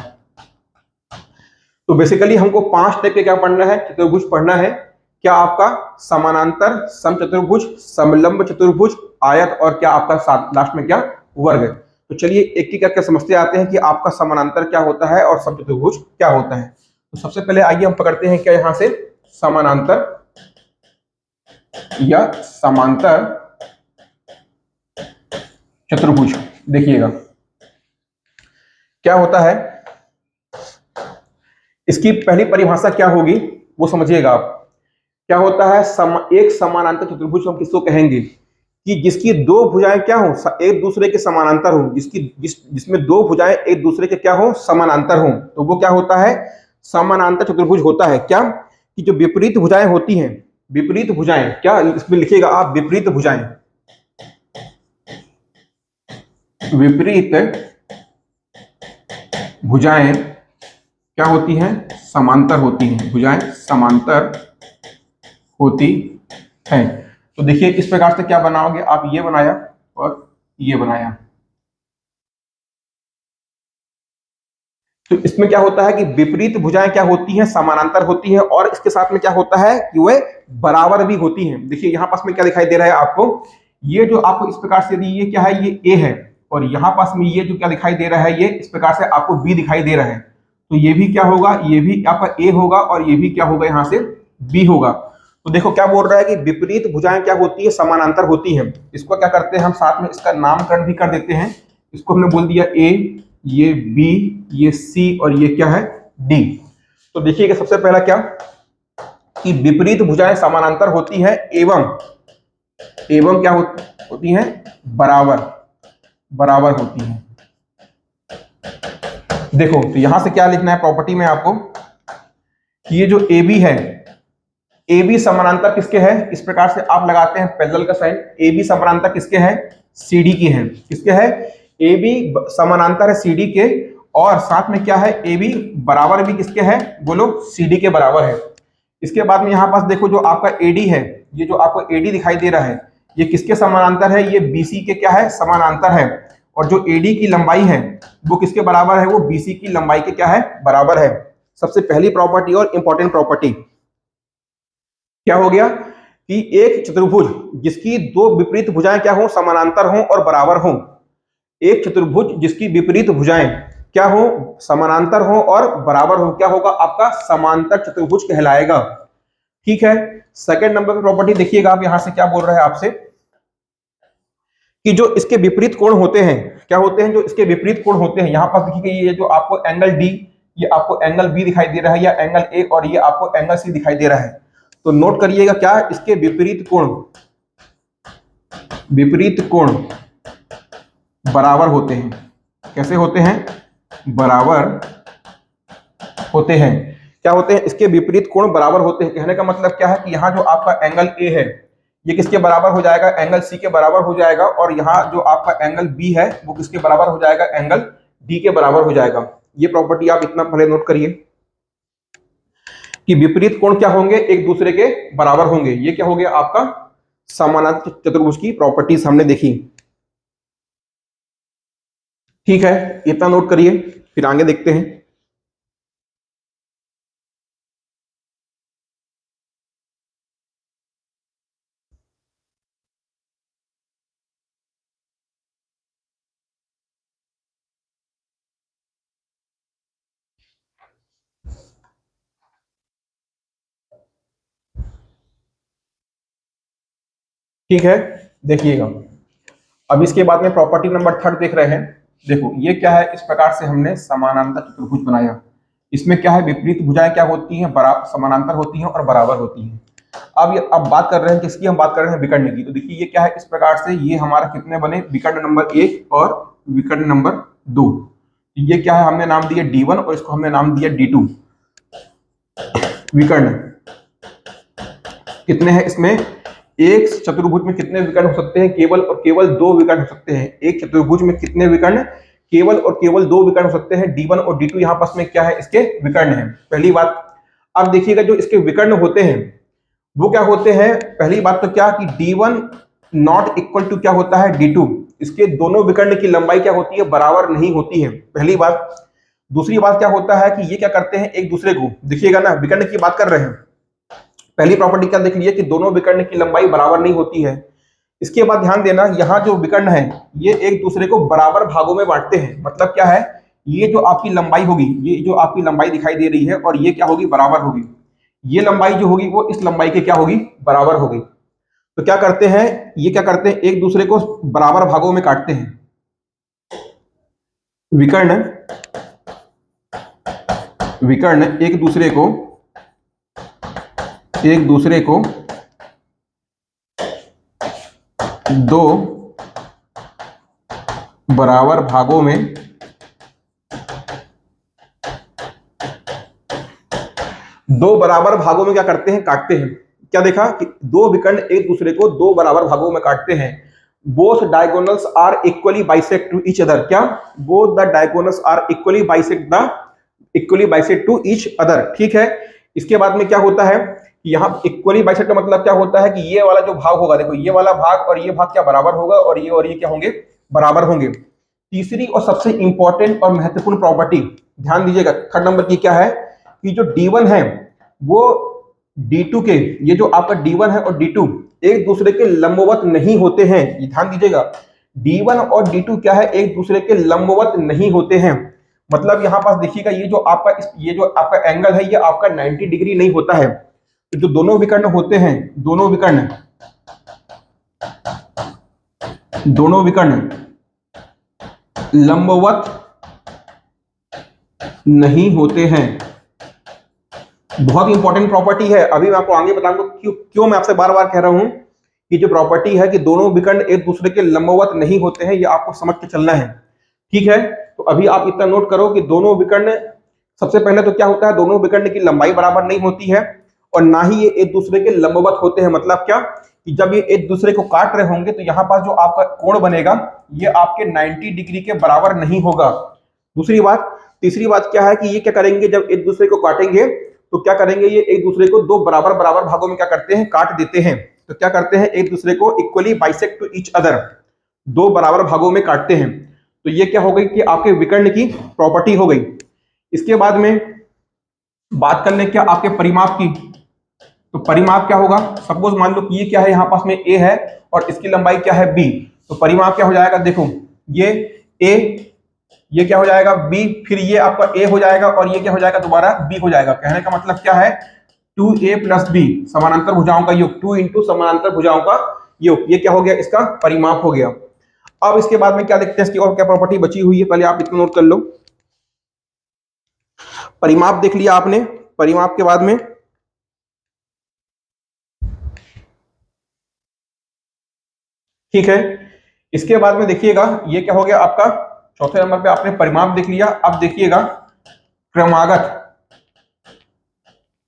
Speaker 1: तो बेसिकली हमको 5 टाइप के क्या पढ़ना है, चतुर्भुज पढ़ना है। क्या आपका, समानांतर, समचतुर्भुज, समलंब चतुर्भुज, आयत, और क्या आपका लास्ट में क्या, वर्ग। तो चलिए एक एक करके समझते आते हैं कि आपका समानांतर क्या होता है और समचतुर्भुज क्या होता है। तो सबसे पहले आइए हम पकड़ते हैं क्या यहां से, समानांतर या समांतर चतुर्भुज। देखिएगा क्या होता है, इसकी पहली परिभाषा क्या होगी वो समझिएगा आप। क्या होता है, एक समानांतर चतुर्भुज हम किसको कहेंगे, कि जिसकी दो भुजाएं क्या हो, एक दूसरे के समानांतर हो, जिसमें दो भुजाएं एक दूसरे के क्या हो, समानांतर हो, तो वो क्या होता है, समानांतर चतुर्भुज होता है। क्या, कि जो विपरीत भुजाएं होती हैं, विपरीत भुजाएं, क्या इसमें लिखिएगा आप, विपरीत भुजाएं, विपरीत भुजाएं क्या होती हैं, समांतर होती हैं। भुजाएं समांतर होती हैं। तो देखिए इस प्रकार से क्या बनाओगे आप, ये बनाया और ये बनाया। तो इसमें क्या होता है कि विपरीत भुजाएं क्या होती हैं, समानांतर होती हैं, और इसके साथ में क्या होता है कि वे बराबर भी होती हैं। देखिए यहां पास में क्या दिखाई दे रहा है आपको, ये जो आपको इस प्रकार से, ये क्या है, ये ए है, और यहां पास में ये जो क्या दिखाई दे रहा है, ये इस प्रकार से आपको बी दिखाई दे रहा है। तो ये भी क्या होगा, ये भी आपका ए होगा, और ये भी क्या होगा, यहां से बी होगा। तो देखो क्या बोल रहा है कि विपरीत भुजाएं क्या होती है, समानांतर होती हैं। इसको क्या करते हैं हम, साथ में इसका नामकरण भी कर देते हैं। इसको हमने बोल दिया ए, ये बी, ये सी, और ये क्या है, डी। तो देखिएगा सबसे पहला क्या, कि विपरीत भुजाएं समानांतर होती है एवं क्या होती हैं, बराबर बराबर होती हैं। देखो तो यहां से क्या लिखना है प्रॉपर्टी में आपको कि ये जो ए बी है, ए बी समानांतर किसके है, इस प्रकार से आप लगाते हैं पैरेलल का साइन। ए बी समानांतर किसके है, सी डी की है। किसके है, ए बी समानांतर है सी डी के, और साथ में क्या है, ए बी बराबर भी किसके है, बोलो सी डी के बराबर है। इसके बाद में यहां पास देखो जो आपका एडी है, ये जो आपको एडी दिखाई दे रहा है, ये किसके समानांतर है, ये बीसी के क्या है, समानांतर है। और जो एडी की लंबाई है वो किसके बराबर है, वो बीसी की लंबाई के क्या है, बराबर है। सबसे पहली प्रॉपर्टी और इंपॉर्टेंट प्रॉपर्टी क्या हो गया कि एक चतुर्भुज जिसकी दो विपरीत भुजाएं क्या हो, समानांतर हो और बराबर हो। एक चतुर्भुज जिसकी विपरीत भुजाएं क्या हो, समानांतर हो और बराबर हो, क्या होगा, आपका समांतर चतुर्भुज कहलाएगा। ठीक है। सेकंड नंबर की प्रॉपर्टी देखिएगा आप, यहां से क्या बोल रहा है आपसे कि जो इसके विपरीत कोण होते हैं, क्या होते हैं, जो इसके विपरीत कोण होते हैं। यहां पास देखिए ये जो आपको एंगल डी, ये आपको एंगल बी दिखाई दे रहा है, या एंगल ए, और ये आपको एंगल सी दिखाई दे रहा है। तो नोट करिएगा क्या, इसके विपरीत कोण बराबर होते हैं। कैसे होते हैं, बराबर होते हैं। क्या होते हैं, इसके विपरीत कोण बराबर होते हैं। कहने का मतलब क्या है कि यहाँ जो आपका एंगल ए है ये किसके बराबर हो जाएगा, एंगल सी के बराबर हो जाएगा, और यहाँ जो आपका एंगल बी है वो किसके बराबर हो जाएगा, एंगल डी के बराबर हो जाएगा। ये प्रॉपर्टी आप इतना पहले नोट करिए कि विपरीत कोण क्या होंगे, एक दूसरे के बराबर होंगे। ये क्या हो गया आपका समानांतर चतुर्भुज की प्रॉपर्टीज हमने देखी। ठीक है, इतना नोट करिए, फिर आगे देखते हैं। ठीक है, देखिएगा अब इसके बाद में प्रॉपर्टी नंबर थर्ड देख रहे हैं। देखो ये क्या है, इस प्रकार से हमने समानांतर चतुर्भुज बनाया। इसमें क्या है, विपरीत भुजाएं क्या होती हैं, बराबर समानांतर होती हैं और बराबर होती हैं। अब बात कर रहे हैं किसकी, हम बात कर रहे हैं विकर्ण की। तो देखिए ये क्या है, इस प्रकार से ये हमारा कितने बने, विकर्ण नंबर 1 और विकर्ण नंबर 2। ये क्या है, हमने नाम दिया D1 और इसको हमने नाम दिया D2। विकर्ण कितने हैं इसमें, एक चतुर्भुज में कितने विकर्ण हो सकते हैं, केवल और केवल 2 विकर्ण हो सकते हैं। एक चतुर्भुज में कितने विकर्ण, केवल और केवल 2 विकर्ण हो सकते हैं। D1 और D2 यहाँ पास में क्या है, इसके विकर्ण है। पहली बात। अब देखिएगा जो इसके विकर्ण होते हैं वो क्या होते हैं, पहली बात तो क्या कि D1 नॉट इक्वल टू क्या होता है, D2। इसके दोनों विकर्ण की लंबाई क्या होती है, बराबर नहीं होती है, पहली बात। दूसरी बात क्या होता है कि ये क्या करते हैं, एक दूसरे को, देखिएगा ना विकर्ण की बात कर रहे हैं, पहली प्रॉपर्टी क्या देख लीजिए कि दोनों विकर्ण की लंबाई बराबर नहीं होती है। इसके बाद ध्यान देना, यहाँ जो विकर्ण है ये एक दूसरे को बराबर भागों में बांटते हैं। मतलब क्या है, ये जो आपकी लंबाई होगी, ये जो आपकी लंबाई दिखाई दे रही है, और ये क्या होगी, बराबर होगी। ये लंबाई जो होगी वो इस लंबाई के क्या होगी, बराबर होगी। तो क्या करते हैं, ये क्या करते हैं, एक दूसरे को बराबर भागों में काटते हैं। विकर्ण विकर्ण एक दूसरे को दो बराबर भागों में क्या करते हैं, काटते हैं। क्या देखा कि दो विकर्ण एक दूसरे को दो बराबर भागों में काटते हैं। Both diagonals are equally bisect to each other. क्या, both the diagonals are equally bisect to each other. ठीक है। इसके बाद में क्या होता है, यहाँ इक्वली बाइसेक्ट का मतलब क्या होता है कि ये वाला जो भाग होगा, देखो ये वाला भाग और ये भाग क्या बराबर होगा, और ये क्या होंगे, बराबर होंगे। तीसरी और सबसे इंपॉर्टेंट और महत्वपूर्ण प्रॉपर्टी ध्यान दीजिएगा, थर्ड नंबर की क्या है कि जो D1 है वो D2 के, ये जो आपका D1 है और D2 एक दूसरे के लंबवत नहीं होते हैं। ये ध्यान दीजिएगा, D1 और D2 क्या है, एक दूसरे के लंबवत नहीं होते हैं। मतलब यहां पास देखिएगा ये जो आपका एंगल है ये आपका 90 डिग्री नहीं होता है। तो जो दोनों विकर्ण होते हैं, दोनों विकर्ण लंबवत नहीं होते हैं। बहुत ही इंपॉर्टेंट प्रॉपर्टी है, अभी मैं आपको आगे बताऊंगा क्यों क्यों मैं आपसे बार बार कह रहा हूं कि जो प्रॉपर्टी है कि दोनों विकर्ण एक दूसरे के लंबवत नहीं होते हैं, ये आपको समझ के चलना है। ठीक है, तो अभी आप इतना नोट करो कि दोनों विकर्ण, सबसे पहले तो क्या होता है, दोनों विकर्ण की लंबाई बराबर नहीं होती है और ना ही ये एक दूसरे के लंबवत होते हैं। मतलब क्या कि जब ये एक दूसरे को काट रहे होंगे तो यहाँ पास जो आपका कोण बनेगा ये आपके 90 डिग्री के बराबर नहीं होगा। दूसरी बात, तीसरी बात क्या है कि ये क्या करेंगे, जब एक दूसरे को काटेंगे तो क्या करेंगे, ये एक दूसरे को दो बराबर बराबर भागों में क्या करते हैं, काट देते हैं। तो क्या करते हैं, एक दूसरे को equally bisect to each other, दो बराबर भागों में काटते हैं। तो ये क्या हो गई कि आपके विकर्ण की प्रॉपर्टी हो गई। इसके बाद में बात कर ले क्या आपके परिमाप की, तो परिमाप क्या होगा, सपोज मान लो कि ये क्या है, यहाँ पास में ए है और इसकी लंबाई क्या है बी, तो परिमाप क्या हो जाएगा, देखो ये ए, ये क्या हो जाएगा बी, फिर ये आपका ए हो जाएगा और ये क्या हो जाएगा, दोबारा बी हो जाएगा। कहने का मतलब क्या है, 2a प्लस बी, समानांतर भुजाओं का योग, 2 इंटू समानांतर भुजाओं का योग, ये क्या हो गया, इसका परिमाप हो गया। अब इसके बाद में क्या देखते हैं, इसकी और क्या प्रॉपर्टी बची हुई है, पहले आप इतना नोट कर लो। परिमाप देख लिया आपने, परिमाप के बाद में ठीक है, इसके बाद में देखिएगा ये क्या हो गया आपका, चौथे नंबर पे आपने परिमाप देख लिया। अब देखिएगा क्रमागत,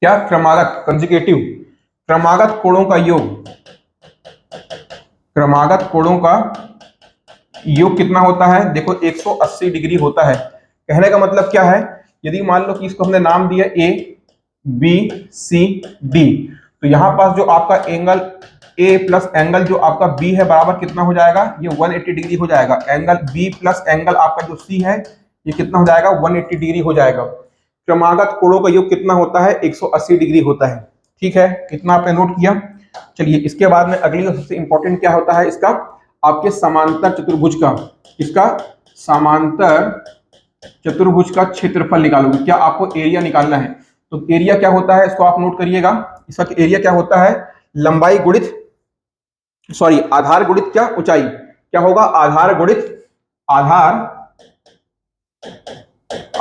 Speaker 1: क्या क्रमागत, कंजुगेटिव, क्रमागत कोणों का योग, क्रमागत कोणों का योग कितना होता है, देखो 180 डिग्री होता है। कहने का मतलब क्या है, यदि मान लो कि इसको हमने नाम दिया ए बी सी डी, तो यहां पास जो आपका एंगल ए प्लस एंगल जो आपका बी है बराबर कितना हो जाएगा, ये 180 डिग्री हो जाएगा। एंगल बी प्लस एंगल आपका जो सी है ये कितना हो जाएगा, 180 डिग्री हो जाएगा। क्रमागत कोणों का योग कितना होता है, 180 डिग्री होता है। ठीक है, इतना आपने नोट किया। चलिए इसके बाद में अगली सबसे इंपॉर्टेंट क्या होता है, इसका आपके समांतर चतुर्भुज का, इसका समांतर चतुर्भुज का क्षेत्रफल निकालोगे, क्या आपको एरिया निकालना है। तो एरिया क्या होता है, इसको आप नोट करिएगा। इसका एरिया क्या होता है, लंबाई गुणित, सॉरी आधार गुणित क्या ऊंचाई, क्या होगा, आधार गुणित आधार,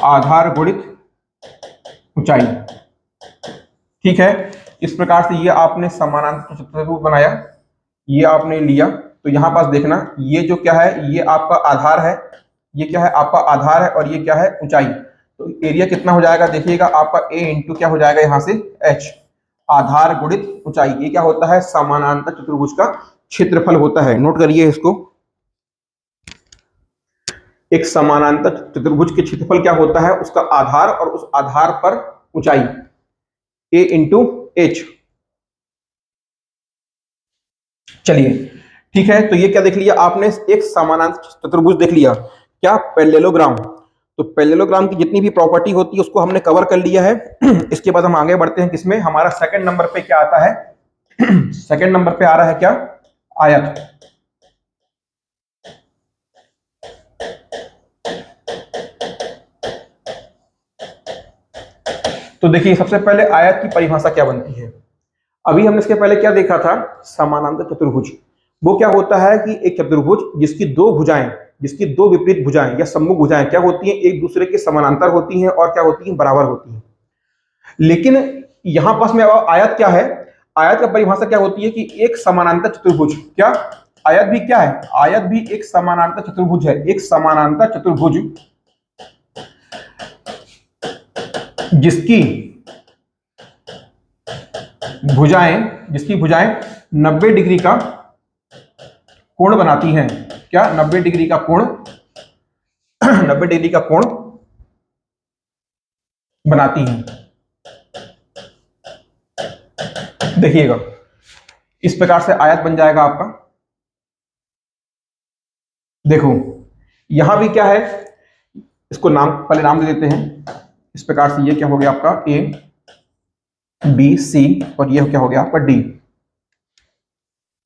Speaker 1: आधार गुणित ऊंचाई। ठीक है, इस प्रकार से ये आपने समानांतर चतुर्भुज बनाया, ये आपने लिया। तो यहां पास देखना ये जो क्या है, ये आपका आधार है, ये क्या है आपका आधार है और ये क्या है ऊंचाई। तो एरिया कितना हो जाएगा, देखिएगा आपका ए इंटू क्या हो जाएगा यहां से एच, आधार गुणित ऊंचाई, ये क्या होता है, समानांतर चतुर्भुज का क्षेत्रफल होता है। नोट करिए इसको, एक समानांतर चतुर्भुज के क्षेत्रफल क्या होता है, उसका आधार और उस आधार पर ऊंचाई, ए इंटू एच। चलिए ठीक है, तो ये क्या देख लिया आपने, एक समानांतर चतुर्भुज देख लिया, क्या पैरेललोग्राम। तो पैरेललोग्राम की जितनी भी प्रॉपर्टी होती है उसको हमने कवर कर लिया है। इसके बाद हम आगे बढ़ते हैं, किसमें, हमारा सेकंड नंबर पे क्या आता है, सेकंड नंबर पे आ रहा है क्या, आयत। तो देखिए सबसे पहले आयत की परिभाषा क्या बनती है। अभी हमने इसके पहले क्या देखा था, समानांतर चतुर्भुज, वो क्या होता है कि एक चतुर्भुज जिसकी दो भुजाएं, जिसकी दो विपरीत भुजाएं या सम्मुख भुजाएं क्या होती हैं, एक दूसरे के समानांतर होती हैं और क्या होती हैं, बराबर होती हैं। लेकिन यहां पास में आयत क्या है, आयत का परिभाषा क्या होती है कि एक समानांतर चतुर्भुज, क्या आयत भी क्या है, आयत भी एक समानांतर चतुर्भुज है। एक समानांतर चतुर्भुज जिसकी भुजाएं 90 डिग्री का कोण बनाती हैं, क्या 90 डिग्री का कोण 90 डिग्री का कोण बनाती हैं। देखिएगा इस प्रकार से आयत बन जाएगा आपका। देखो यहां भी क्या है, इसको नाम पहले नाम दे देते हैं। इस प्रकार से ये क्या हो गया आपका ए बी सी और ये क्या हो गया आपका डी।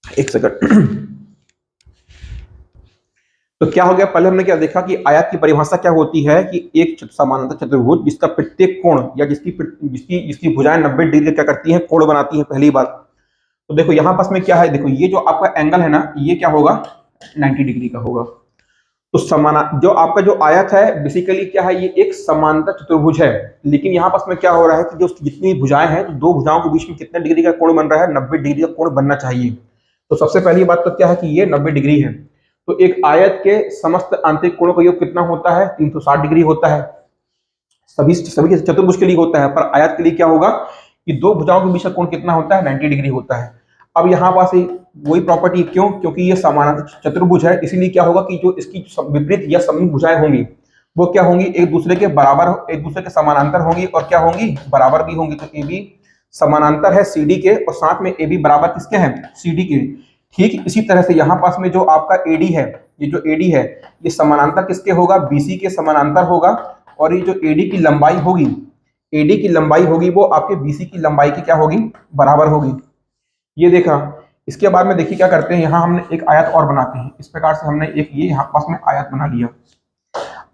Speaker 1: एक सेकंड, तो क्या हो गया, पहले हमने क्या देखा कि आयत की परिभाषा क्या होती है कि एक समानांतर चतुर्भुज जिसका प्रत्येक कोण या जिसकी जिसकी जिसकी भुजाएं 90 डिग्री क्या करती हैं, कोण बनाती हैं, पहली बात। तो देखो यहां पास में क्या है, देखो ये जो आपका एंगल है ना, ये क्या होगा, 90 डिग्री का होगा। तो समाना जो आपका जो आयत है बेसिकली क्या है, ये एक समांतर चतुर्भुज है। लेकिन यहाँ पास में क्या हो रहा है कि जो जितनी भुजाएं हैं, तो दो भुजाओं के बीच में कितने डिग्री का कोण बन रहा है, 90 डिग्री का कोण बनना चाहिए। तो सबसे पहली बात तो क्या है कि ये 90 डिग्री है। तो एक आयत के समस्त आंतरिक कोणों का योग कितना होता है, 360 डिग्री होता है। सभी सभी चतुर्भुज के लिए होता है, पर आयत के लिए क्या होगा कि दो भुजाओं के बीच का कोण कितना होता है, 90 डिग्री होता है। अब यहाँ पास वही प्रॉपर्टी, क्यों, क्योंकि ये समानांतर चतुर्भुज है, इसीलिए क्या होगा कि जो इसकी विपरीत या सममित भुजाएं होंगी वो क्या होंगी, एक दूसरे के बराबर, एक दूसरे के समानांतर होंगी, और क्या होंगी, बराबर भी होंगी। तो ए बी समानांतर है सी डी के, और साथ में ए बी बराबर किसके हैं, सी डी के। ठीक इसी तरह से यहाँ पास में जो आपका एडी है, ये जो एडी है ये समानांतर किसके होगा, बीसी के समानांतर होगा। और ये जो एडी की लंबाई होगी, एडी की लंबाई होगी वो आपके बीसी की लंबाई की क्या होगी, बराबर होगी। ये देखा। इसके बाद में देखिए क्या करते हैं, यहाँ हमने एक आयत और बनाते हैं। इस प्रकार से हमने एक ये यहाँ पास में आयत बना लिया।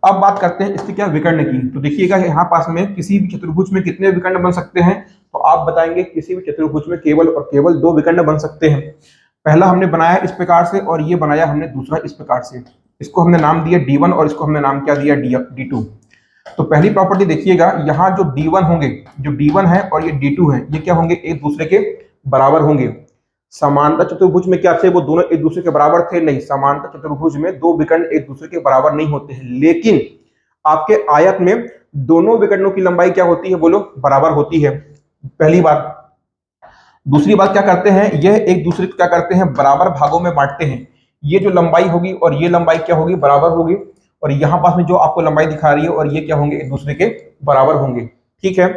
Speaker 1: अब बात करते हैं इसकी क्या विकर्ण की। तो देखिएगा यहाँ पास में किसी भी चतुर्भुज में कितने विकर्ण बन सकते हैं, तो आप बताएंगे किसी भी चतुर्भुज में केवल और केवल दो विकर्ण बन सकते हैं। पहला हमने बनाया इस प्रकार से, और ये बनाया हमने दूसरा इस प्रकार से। इसको हमने नाम दिया D1 और इसको हमने नाम क्या दिया, D2। तो पहली प्रॉपर्टी देखिएगा, यहाँ जो D1 होंगे, जो D1 है और ये D2 है, ये क्या होंगे, एक दूसरे के बराबर होंगे। समांतर चतुर्भुज में क्या थे, वो दोनों एक दूसरे के बराबर थे, नहीं। समांतर चतुर्भुज में दो विकर्ण एक दूसरे के बराबर नहीं होते हैं, लेकिन आपके आयत में दोनों विकर्णों की लंबाई क्या होती है, बोलो, बराबर होती है। पहली बात। दूसरी बात क्या करते हैं, यह एक दूसरे को क्या करते हैं, बराबर भागों में बांटते हैं। ये जो लंबाई होगी और ये लंबाई क्या होगी, बराबर होगी। और यहाँ पास में जो आपको लंबाई दिखा रही है और ये क्या होंगे, एक दूसरे के बराबर होंगे। ठीक है।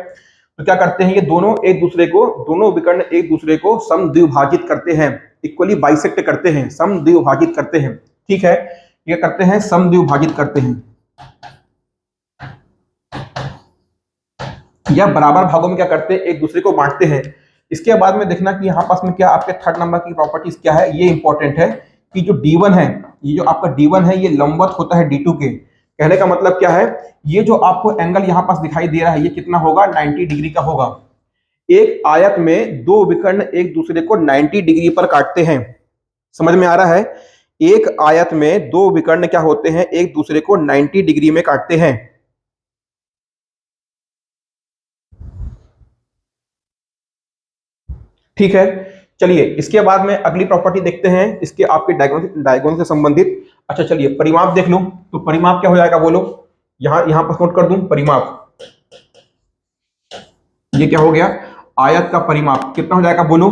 Speaker 1: तो क्या करते हैं, ये दोनों एक दूसरे को, दोनों विकर्ण एक दूसरे को समद्विभाजित करते हैं, इक्वली बाइसेक्ट करते हैं, समद्विभाजित करते हैं। ठीक है। ये करते हैं, समद्विभाजित करते हैं, या बराबर भागों में क्या करते हैं, एक दूसरे को बांटते हैं। इसके बाद में देखना कि यहाँ पास में क्या आपके थर्ड नंबर की प्रॉपर्टीज क्या है, ये इंपॉर्टेंट है कि जो D1 है, ये जो आपका D1 है, ये लंबवत होता है D2 के। कहने का मतलब क्या है, ये जो आपको एंगल यहाँ पास दिखाई दे रहा है, ये कितना होगा, 90 डिग्री का होगा। एक आयत में दो विकर्ण एक दूसरे को 90 डिग्री पर काटते हैं। समझ में आ रहा है, एक आयत में दो विकर्ण क्या होते हैं, एक दूसरे को 90 डिग्री में काटते हैं। ठीक है। चलिए इसके बाद में अगली प्रॉपर्टी देखते हैं, इसके आपके डायगोनल से संबंधित। अच्छा चलिए परिमाप देख लो। तो परिमाप क्या हो जाएगा, बोलो, यहां यहां पर नोट कर दूं, परिमाप। ये क्या हो गया, आयत का परिमाप कितना हो जाएगा, बोलो।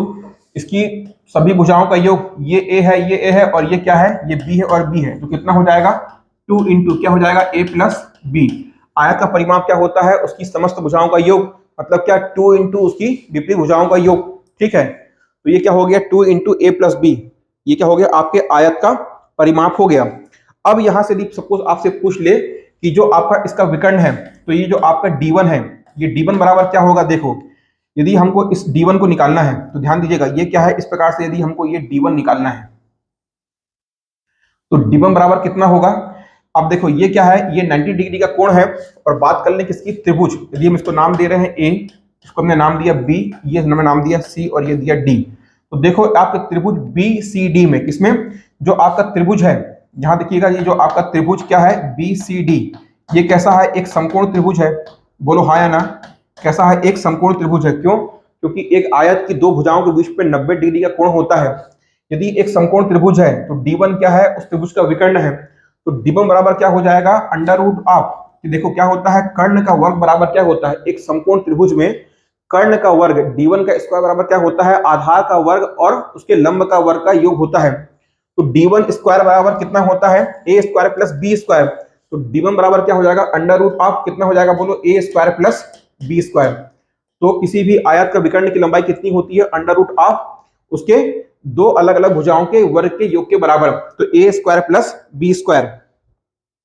Speaker 1: इसकी सभी भुजाओं का योग, ये ए है, ये ए है, और ये क्या है, ये बी है और बी है। तो कितना हो जाएगा, 2 इंटू क्या हो जाएगा, ए प्लस बी। आयत का परिमाप क्या होता है, उसकी समस्त भुजाओं का योग, मतलब क्या, 2 इंटू उसकी विपरीत भुजाओं का योग। ठीक है। तो ये क्या हो गया, 2 इंटू ए प्लस बी। ये क्या हो गया, आपके आयत का परिमाप हो गया। अब यहां से सपोज आपसे पूछ ले कि जो आपका इसका विकर्ण है, तो ये जो आपका D1 है, ये D1 बराबर क्या होगा, देखो। यदि हमको इस D1 को निकालना है, तो ध्यान दीजिएगा, ये क्या है, इस प्रकार से यदि हमको ये D1 निकालना है, तो D1 बराबर कितना होगा। अब देखो ये क्या है, ये 90 डिग्री का कोण है। और बात कर लें किसकी, त्रिभुज। यदि हम इसको नाम दे रहे हैं A, इसको हमने नाम दिया B, ये हमने नाम दिया C, और ये दिया D। तो देखो आपके त्रिभुज BCD में, किसमें, जो आपका त्रिभुज है, यहां देखिएगा, ये जो आपका त्रिभुज क्या है, BCD, ये कैसा है, एक समकोण त्रिभुज है। बोलो हाँ या ना, कैसा है, एक समकोण त्रिभुज है। क्यों, क्योंकि एक आयत की दो भुजाओं के बीच में 90 डिग्री का कोण होता है। यदि एक समकोण त्रिभुज है, तो D1 क्या है, उस त्रिभुज का विकर्ण है। तो D1 बराबर क्या हो जाएगा, अंडर रूट ऑफ, देखो क्या होता है, कर्ण का वर्ग बराबर क्या होता है, एक समकोण त्रिभुज में कर्ण का वर्ग, D1 का स्क्वायर बराबर क्या होता है, आधार का वर्ग और उसके लंब का वर्ग का योग होता है। तो D1 स्क्वायर बराबर कितना होता है, ए स्क्वायर प्लस बी स्क्वायर। तो D1 बराबर क्या हो जाएगा, अंडर रूट ऑफ कितना हो जाएगा, बोलो, ए स्क्वायर प्लस बी स्क्वायर। तो किसी भी आयत का विकर्ण की लंबाई कितनी होती है, अंडर रूट ऑफ उसके दो अलग अलग भुजाओं के वर्ग के योग के बराबर। तो ए स्क्वायर प्लस बी स्क्वायर।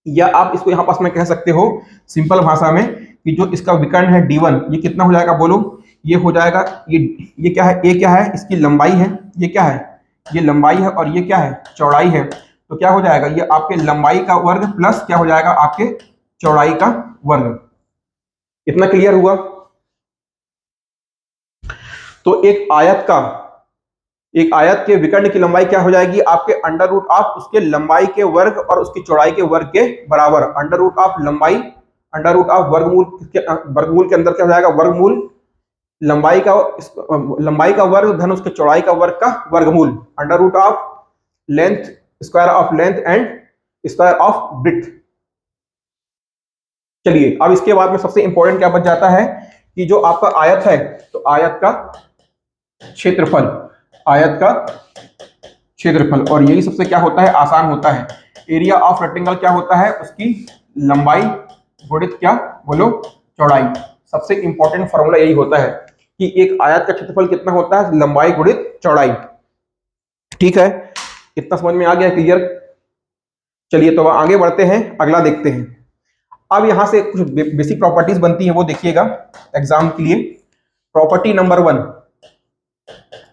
Speaker 1: या आप इसको यहां पास में कह सकते हो सिंपल भाषा में कि जो इसका विकर्ण है D1, ये कितना हो जाएगा, बोलो। ये हो जाएगा, ये क्या है, ए क्या है, इसकी लंबाई है, ये क्या है, ये लंबाई है, और ये क्या है, चौड़ाई है। तो क्या हो जाएगा, ये आपके लंबाई का वर्ग प्लस क्या हो जाएगा, आपके चौड़ाई का वर्ग। इतना क्लियर हुआ। तो एक आयत का, एक आयत के विकर्ण की लंबाई क्या हो जाएगी आपके अंडर रूट ऑफ उसके लंबाई के वर्ग और उसकी चौड़ाई के वर्ग के बराबर। अंडर रूट ऑफ लंबाई, अंडर रूट ऑफ वर्गमूल के अंदर क्या हो जाएगा, वर्गमूल लंबाई का वर्ग धन उसके चौड़ाई का वर्ग का वर्गमूल, under root of length, square of length and square of breadth. चलिए अब इसके बाद में सबसे इंपॉर्टेंट क्या बच जाता है कि जो आपका आयत है, तो आयत का क्षेत्रफल, आयत का क्षेत्रफल, और यही सबसे क्या होता है, आसान होता है। एरिया ऑफ रेक्टेंगल क्या होता है, उसकी लंबाई गुणित क्या बोलो, चौड़ाई। सबसे इंपॉर्टेंट फॉर्मूला यही होता है कि एक आयत का क्षेत्रफल कितना होता है, लंबाई गुणित चौड़ाई। ठीक है, इतना समझ में आ गया, क्लियर। चलिए तो आगे बढ़ते हैं, अगला देखते हैं। अब यहां से कुछ बेसिक प्रॉपर्टीज बनती हैं, वो देखिएगा एग्जाम के लिए। प्रॉपर्टी नंबर 1,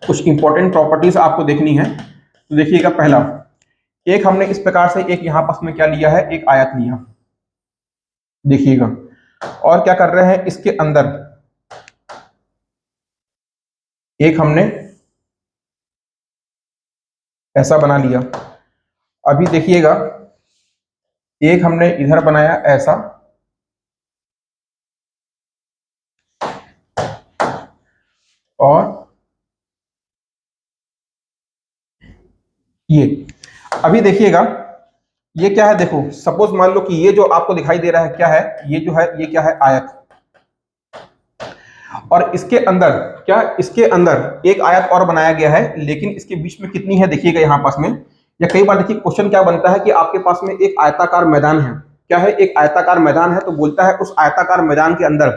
Speaker 1: कुछ इंपॉर्टेंट प्रॉपर्टीज आपको देखनी है। तो देखिएगा, पहला, एक हमने इस प्रकार से एक यहां पास में क्या लिया है, एक आयत लिया, देखिएगा, और क्या कर रहे हैं, इसके अंदर एक हमने ऐसा बना लिया। अभी देखिएगा, एक हमने इधर बनाया ऐसा, और ये। अभी देखिएगा ये क्या है, देखो सपोज मान लो कि ये जो आपको दिखाई दे रहा है क्या है, ये जो है ये क्या है, आयत। और इसके अंदर क्या, इसके अंदर एक आयत और बनाया गया है, लेकिन इसके बीच में कितनी है, देखिएगा यहां पास में, या कई बार देखिए क्वेश्चन क्या बनता है कि आपके पास में एक आयताकार मैदान है, क्या है, एक आयताकार मैदान है, तो बोलता है उस आयताकार मैदान के अंदर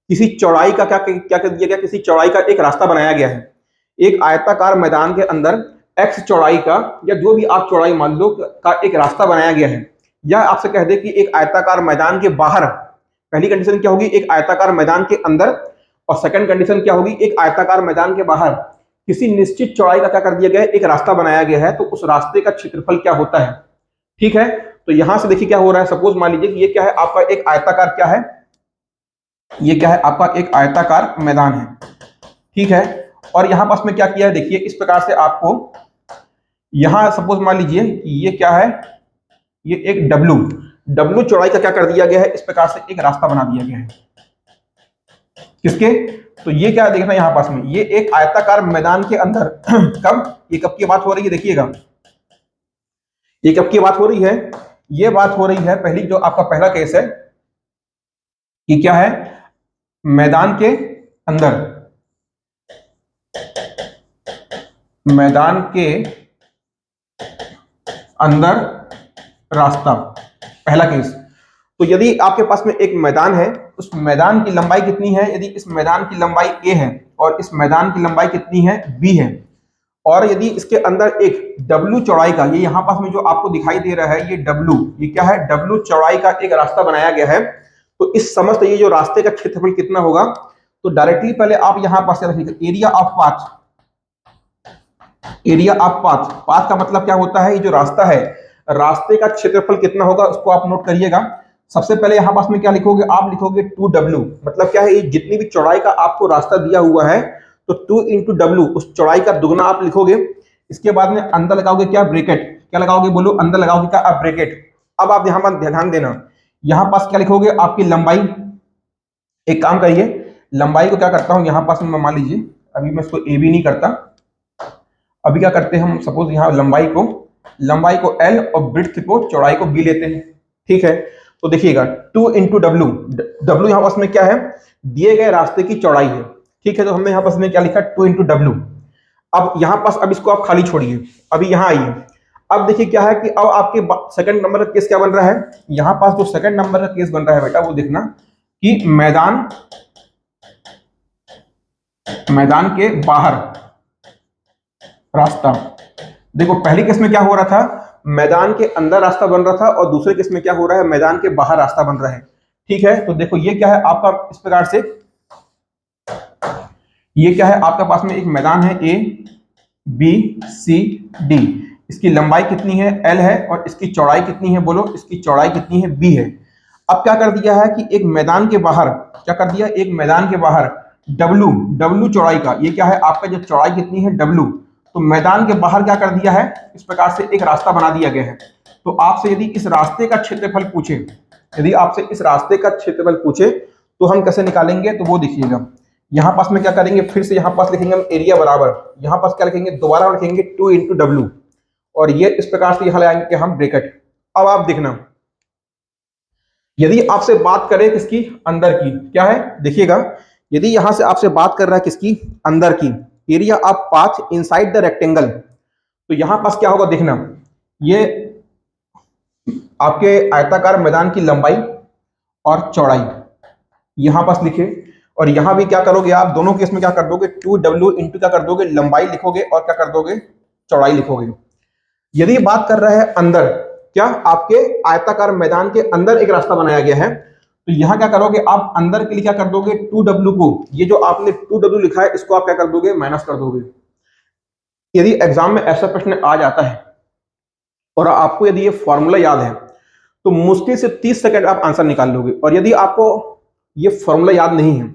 Speaker 1: किसी चौड़ाई का क्या क्या कर दिया गया, किसी चौड़ाई का एक रास्ता बनाया गया है। एक आयताकार मैदान के अंदर एक्स चौड़ाई का, या जो भी आप चौड़ाई मान लो, का एक रास्ता बनाया गया है। या आपसे कह दे कि एक आयताकार मैदान के बाहर, पहली कंडीशन क्या होगी, एक आयताकार मैदान के अंदर, और सेकंड कंडीशन क्या होगी, एक आयताकार मैदान के बाहर किसी निश्चित चौड़ाई का क्या कर दिया गया है, एक रास्ता बनाया गया है, तो उस रास्ते का क्षेत्रफल क्या होता है। ठीक है, तो यहां से देखिए क्या हो रहा है, सपोज मान लीजिए कि ये क्या है, आपका एक आयताकार क्या है, ये क्या है, आपका एक आयताकार मैदान है। ठीक है, और यहां पास में क्या किया है, देखिए इस प्रकार से आपको यहां सपोज मान लीजिए कि ये क्या है, ये एक डब्लू चौड़ाई का क्या कर दिया गया है, इस प्रकार से एक रास्ता बना दिया गया है। किसके, तो ये क्या देखना यहां पास में, ये एक आयताकार मैदान के अंदर कब, ये कब की बात हो रही है, देखिएगा ये कब की बात हो रही है, ये बात हो रही है पहली, जो आपका पहला केस है कि क्या है, मैदान के अंदर, मैदान के अंदर रास्ता, पहला केस। तो यदि आपके पास में एक मैदान है, उस मैदान की लंबाई कितनी है, यदि इस मैदान की लंबाई a है और इस मैदान की लंबाई कितनी है, b है, और यदि इसके अंदर एक w चौड़ाई का, ये यहां पास में जो आपको दिखाई दे रहा है, ये w, ये क्या है, w चौड़ाई का एक रास्ता बनाया गया है, तो इस समस्त ये जो रास्ते का क्षेत्रफल कितना होगा, तो डायरेक्टली पहले आप यहां पास रखिएगा area of path. Area of path, path का मतलब क्या होता है, ये जो रास्ता है, रास्ते का क्षेत्रफल कितना होगा, उसको आप नोट करिएगा। सबसे पहले यहां पास में क्या लिखोगे, आप लिखोगे 2w, मतलब क्या है, ये जितनी भी चौड़ाई का आपको रास्ता दिया हुआ है, तो 2 into w, उस चौड़ाई का दुगना आप लिखोगे। इसके बाद में अंदर लगाओगे क्या, ब्रैकेट, क्या लगाओगे बोलो, अंदर लगाओगे क्या, आप ब्रैकेट। अब आप यहां पर ध्यान देना, यहां पास क्या लिखोगे, आपकी लंबाई। एक काम करिए, लंबाई को क्या करता हूं, यहां पास में मान लीजिए, अभी मैं इसको ए बी नहीं करता, अभी क्या करते हैं हम, सपोज यहां लंबाई को L और ब्रेड्थ को, चौड़ाई को B लेते हैं। ठीक है, तो देखिएगा 2 into W, W यहां पास में क्या है, दिए गए रास्ते की चौड़ाई है। ठीक है, तो हमने यहां पास में क्या लिखा, 2 into W। अब यहां पास, अब इसको आप खाली छोड़िए, अभी यहां आइए। अब देखिए क्या है कि अब आपके सेकंड नंबर का केस क्या बन रहा है, यहां पास जो सेकंड नंबर का केस बन रहा है बेटा, वो देखना कि मैदान के बाहर रास्ता। देखो पहली केस में क्या हो रहा था, मैदान के अंदर रास्ता बन रहा था, और दूसरे केस में क्या हो रहा है, मैदान के बाहर रास्ता बन रहा है। ठीक है, तो देखो ये क्या है आपका, इस प्रकार से ये क्या है, आपके पास में एक मैदान है A B C D, इसकी लंबाई कितनी है, L है, और इसकी चौड़ाई कितनी है, बोलो इसकी चौड़ाई कितनी है, B है। अब क्या कर दिया है कि एक मैदान के बाहर, क्या कर दिया, एक मैदान के बाहर W चौड़ाई का, ये क्या है आपका, जो चौड़ाई कितनी है W, तो मैदान के बाहर क्या कर दिया है, इस प्रकार से एक रास्ता बना दिया गया है। तो आपसे यदि इस रास्ते का क्षेत्रफल पूछे, यदि आपसे इस रास्ते का क्षेत्रफल पूछे तो हम कैसे निकालेंगे, तो वो देखिएगा। यहाँ पास में क्या करेंगे, फिर से यहाँ पास लिखेंगे हम एरिया बराबर, यहाँ पास क्या लिखेंगे, दोबारा लिखेंगे 2 × W, और ये इस प्रकार से यहाँ लगाएंगे हम ब्रैकेट। अब आप देखना, यदि आपसे बात करें किसकी, अंदर की, क्या है देखिएगा, यदि यहां से आपसे बात कर रहा है किसकी, अंदर की, area of path inside the rectangle, तो यहां पास क्या होगा देखना, ये आपके आयताकार मैदान की लंबाई और चौड़ाई यहां पास लिखे, और यहां भी क्या करोगे आप, दोनों केस में क्या कर दोगे, 2W इंटू क्या कर दोगे, लंबाई लिखोगे और क्या कर दोगे, चौड़ाई लिखोगे। यदि बात कर रहा है अंदर, क्या आपके आयताकार मैदान के अंदर एक रास्ता बनाया गया है, तो यहां क्या करोगे आप, अंदर के लिए क्या कर दोगे, 2W को, ये जो आपने 2W लिखा है इसको आप क्या कर दोगे, माइनस कर दोगे। यदि एग्जाम में ऐसा प्रश्न आ जाता है और आपको यदि ये फॉर्मूला याद है तो मुश्किल से 30 सेकंड आप आंसर निकाल लोगे, और यदि आपको ये फॉर्मूला याद नहीं है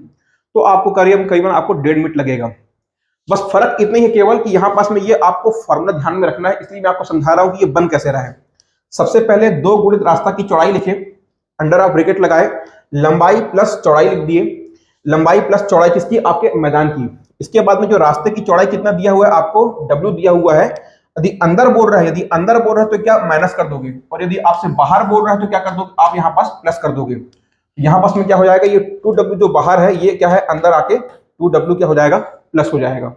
Speaker 1: तो आपको करीबन आपको 1.5 मिनट लगेगा। बस फर्क इतना ही है केवल कि यहां पास में ये आपको फॉर्मूला ध्यान में रखना है, इसलिए मैं आपको समझा रहा हूं कि ये बन कैसे रहा है। सबसे पहले 2 गुणित रास्ता की चौड़ाई लिखे, अंडर आप ब्रैकेट लगाए, लंबाई प्लस चौड़ाई लिख दिए, लंबाई प्लस चौड़ाई किसकी, आपके मैदान की। इसके बाद में जो रास्ते की चौड़ाई कितना दिया हुआ है आपको, W दिया हुआ है। यदि अंदर बोल रहा है, यदि अंदर बोल रहा है तो क्या माइनस कर दोगे, और यदि आपसे बाहर बोल रहा है तो क्या कर दोगे आप, यहाँ पास प्लस कर दोगे। यहाँ पास में क्या हो जाएगा, ये 2W जो बाहर है ये क्या है, अंदर आके 2W क्या हो जाएगा, प्लस हो जाएगा।